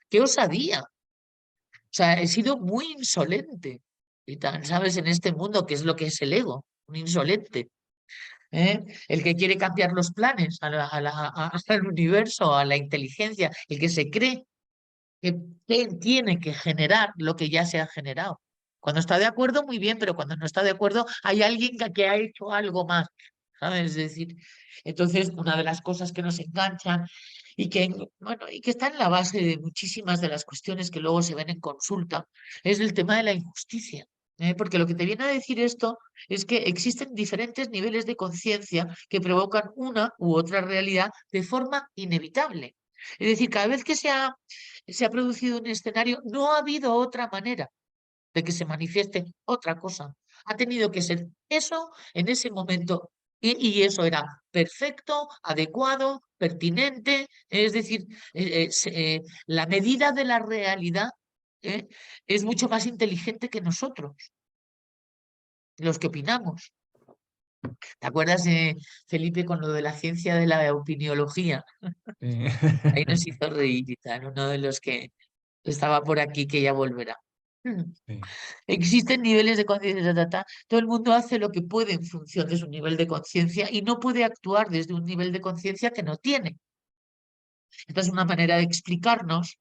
qué osadía. O sea, he sido muy insolente y tal, ¿sabes? En este mundo, que es lo que es el ego, un insolente. ¿eh? El que quiere cambiar los planes al universo, a la inteligencia, el que se cree que tiene que generar lo que ya se ha generado. Cuando está de acuerdo, muy bien, pero cuando no está de acuerdo, hay alguien que ha hecho algo más, ¿sabes? Es decir, entonces, una de las cosas que nos enganchan y que, bueno, y que está en la base de muchísimas de las cuestiones que luego se ven en consulta, es el tema de la injusticia. Porque lo que te viene a decir esto es que existen diferentes niveles de conciencia que provocan una u otra realidad de forma inevitable. Es decir, cada vez que se ha producido un escenario, no ha habido otra manera de que se manifieste otra cosa. Ha tenido que ser eso en ese momento. Y eso era perfecto, adecuado, pertinente. Es decir, la medida de la realidad ¿eh? Es mucho más inteligente que nosotros, los que opinamos. ¿Te acuerdas, Felipe, con lo de la ciencia de la opiniología? Sí. Ahí nos hizo reír y tal, uno de los que estaba por aquí que ya volverá. Sí. Existen niveles de conciencia, todo el mundo hace lo que puede en función de su nivel de conciencia y no puede actuar desde un nivel de conciencia que no tiene. Esta es una manera de explicarnos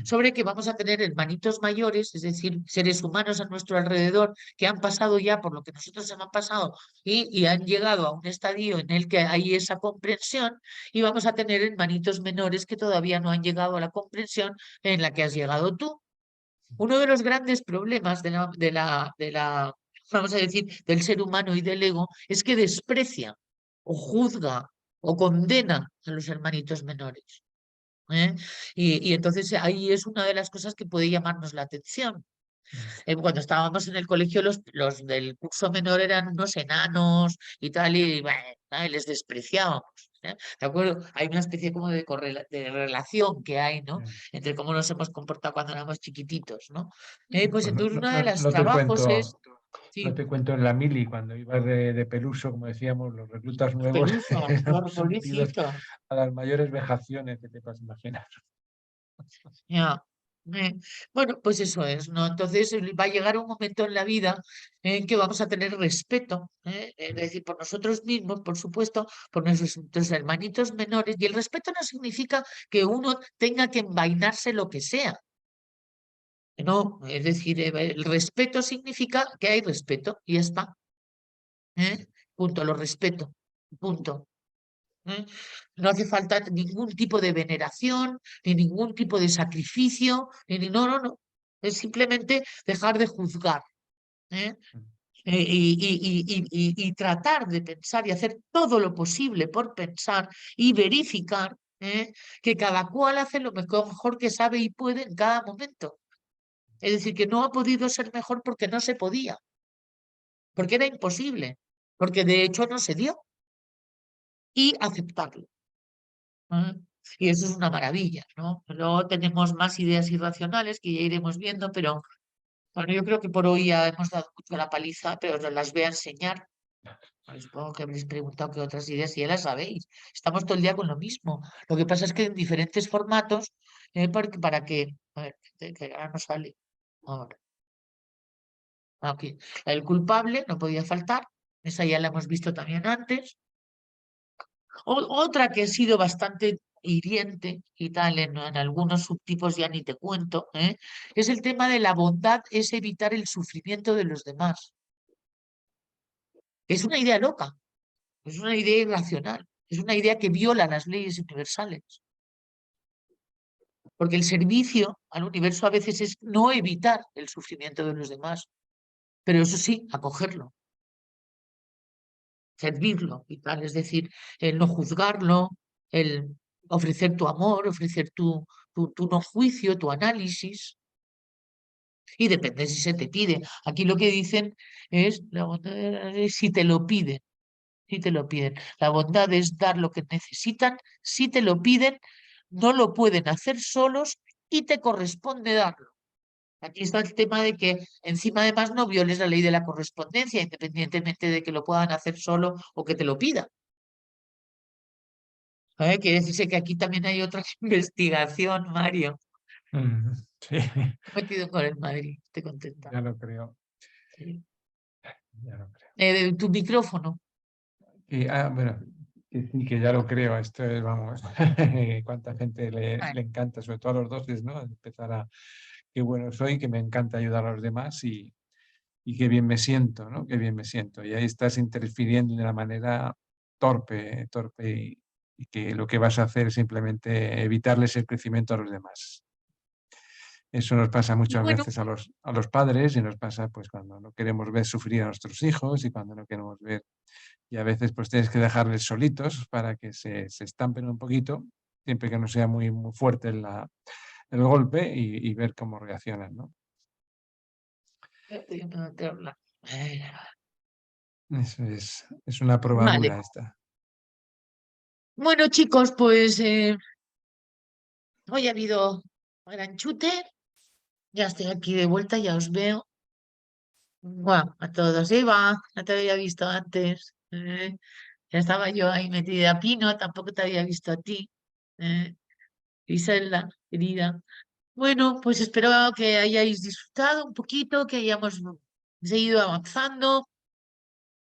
sobre que vamos a tener hermanitos mayores, es decir, seres humanos a nuestro alrededor que han pasado ya por lo que nosotros hemos pasado y han llegado a un estadio en el que hay esa comprensión, y vamos a tener hermanitos menores que todavía no han llegado a la comprensión en la que has llegado tú. Uno de los grandes problemas vamos a decir, del ser humano y del ego es que desprecia o juzga o condena a los hermanitos menores. ¿eh? Y entonces ahí es una de las cosas que puede llamarnos la atención. Cuando estábamos en el colegio, los del curso menor eran unos enanos y tal, y bueno, les despreciábamos. ¿De acuerdo? Hay una especie como de relación que hay, ¿no? Entre cómo nos hemos comportado cuando éramos chiquititos, ¿no? Pues Pues entonces uno de los no te trabajos es, no sí, te cuento en la mili, cuando ibas de peluso, como decíamos, los reclutas los nuevos pelusos, eran los sometidos pobrecitos. a las mayores vejaciones que te puedas imaginar. Ya. eh, Bueno, pues eso es, ¿no? Entonces va a llegar un momento en la vida en que vamos a tener respeto, es decir, por nosotros mismos, por supuesto, por nuestros hermanitos menores, y el respeto no significa que uno tenga que envainarse lo que sea, no, es decir, el respeto significa que hay respeto y ya está, punto, lo respeto, punto. ¿eh? No hace falta ningún tipo de veneración, ni ningún tipo de sacrificio, no, no, no. Es simplemente dejar de juzgar, ¿eh? Y tratar de pensar y hacer todo lo posible por pensar y verificar que cada cual hace lo mejor que sabe y puede en cada momento. Es decir, que no ha podido ser mejor porque no se podía, porque era imposible, porque de hecho no se dio, y aceptarlo. Y eso es una maravilla, ¿no? Luego tenemos más ideas irracionales que ya iremos viendo, pero bueno, yo creo que por hoy ya hemos dado mucho la paliza, pero os las voy a enseñar. Bueno, supongo que habréis preguntado qué otras ideas y ya las sabéis. Estamos todo el día con lo mismo. Lo que pasa es que en diferentes formatos, para que, a ver, que ahora no sale. Ahora, aquí. El culpable no podía faltar. Esa ya la hemos visto también antes. Otra que ha sido bastante hiriente y tal, en algunos subtipos ya ni te cuento, es el tema de la bondad, es evitar el sufrimiento de los demás. Es una idea loca, es una idea irracional, es una idea que viola las leyes universales. Porque el servicio al universo a veces es no evitar el sufrimiento de los demás, pero eso sí, acogerlo, servirlo y tal, es decir, el no juzgarlo, el ofrecer tu amor, ofrecer tu no juicio, tu análisis, y depende si se te pide. Aquí lo que dicen es la bondad es si te lo piden, si te lo piden. La bondad es dar lo que necesitan, si te lo piden, no lo pueden hacer solos y te corresponde darlo. Aquí está el tema de que encima además no violes la ley de la correspondencia, independientemente de que lo puedan hacer solo o que te lo pidan. Quiere decirse que aquí también hay otra investigación, Mario. Sí, Me he metido con el Madrid, estoy contenta. ya lo creo, Sí. ya lo creo. Tu micrófono. Bueno, que sí, que ya lo creo. Esto es, vamos, cuánta gente Vale. le encanta, sobre todo a los doces, ¿no? Empezar a, qué bueno soy, que me encanta ayudar a los demás y qué bien me siento, ¿no? Qué bien me siento. Y ahí estás interfiriendo de una manera torpe y que lo que vas a hacer es simplemente evitarles el crecimiento a los demás. Eso nos pasa Y muchas bueno, veces a los padres y nos pasa pues cuando no queremos ver sufrir a nuestros hijos y cuando no queremos ver, y a veces pues tienes que dejarles solitos para que se estampen un poquito, siempre que no sea muy fuerte el golpe y ver cómo reaccionan, ¿no? yo no te hablo. Eso es una Vale. probadura esta. Bueno, chicos, pues hoy ha habido gran chute. Ya estoy aquí de vuelta, ya os veo. Bueno, a todos. Eva, no te había visto antes. Ya estaba yo ahí metida. Pino, tampoco te había visto a ti. eh, Iselda, querida. Bueno, pues espero que hayáis disfrutado un poquito, que hayamos seguido avanzando.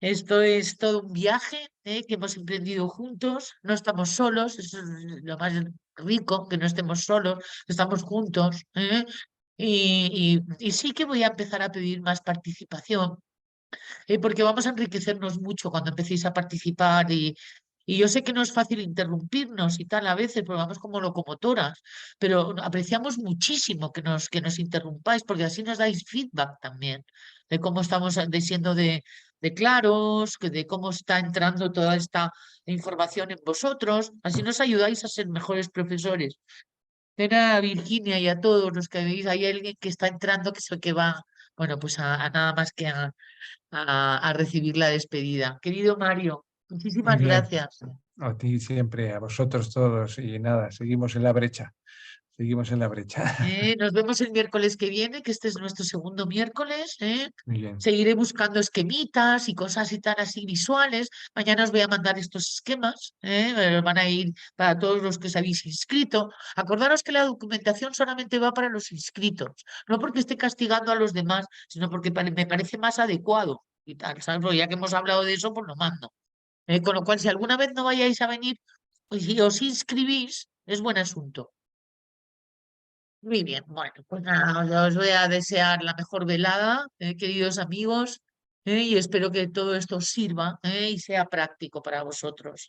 Esto es todo un viaje que hemos emprendido juntos. No estamos solos, eso es lo más rico, que no estemos solos, que estamos juntos, ¿eh? Y sí que voy a empezar a pedir más participación, porque vamos a enriquecernos mucho cuando empecéis a participar y yo sé que no es fácil interrumpirnos y tal a veces, porque vamos como locomotoras, pero apreciamos muchísimo que nos interrumpáis, porque así nos dais feedback también de cómo estamos diciendo de claros, de cómo está entrando toda esta información en vosotros, así nos ayudáis a ser mejores profesores. De nada, Virginia y a todos los que veis, hay alguien que está entrando que es el que va, bueno, pues a nada más que a recibir la despedida. Querido Mario, Muy muchísimas bien. gracias. A ti siempre, a vosotros todos. Y nada, seguimos en la brecha. Seguimos en la brecha. Nos vemos el miércoles que viene, que este es nuestro segundo miércoles. Muy bien. Seguiré buscando esquemitas y cosas y tal así visuales. Mañana os voy a mandar estos esquemas. Van a ir para todos los que os habéis inscrito. Acordaros que la documentación solamente va para los inscritos, no porque esté castigando a los demás, sino porque me parece más adecuado y tal, ¿sabes? Porque ya que hemos hablado de eso, pues lo mando. Con lo cual, si alguna vez no vayáis a venir, pues si os inscribís, es buen asunto. Muy bien, bueno, pues nada, os voy a desear la mejor velada, queridos amigos, y espero que todo esto os sirva, y sea práctico para vosotros.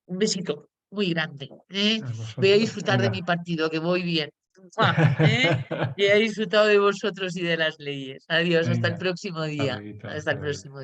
Un besito muy grande. A Voy a vosotros. disfrutar de mi Venga. partido, que voy bien. ¡Mua! Y he disfrutado de vosotros y de las leyes. Adiós, hasta el Venga. próximo Hasta día. luego. Hasta Hasta el luego. próximo día.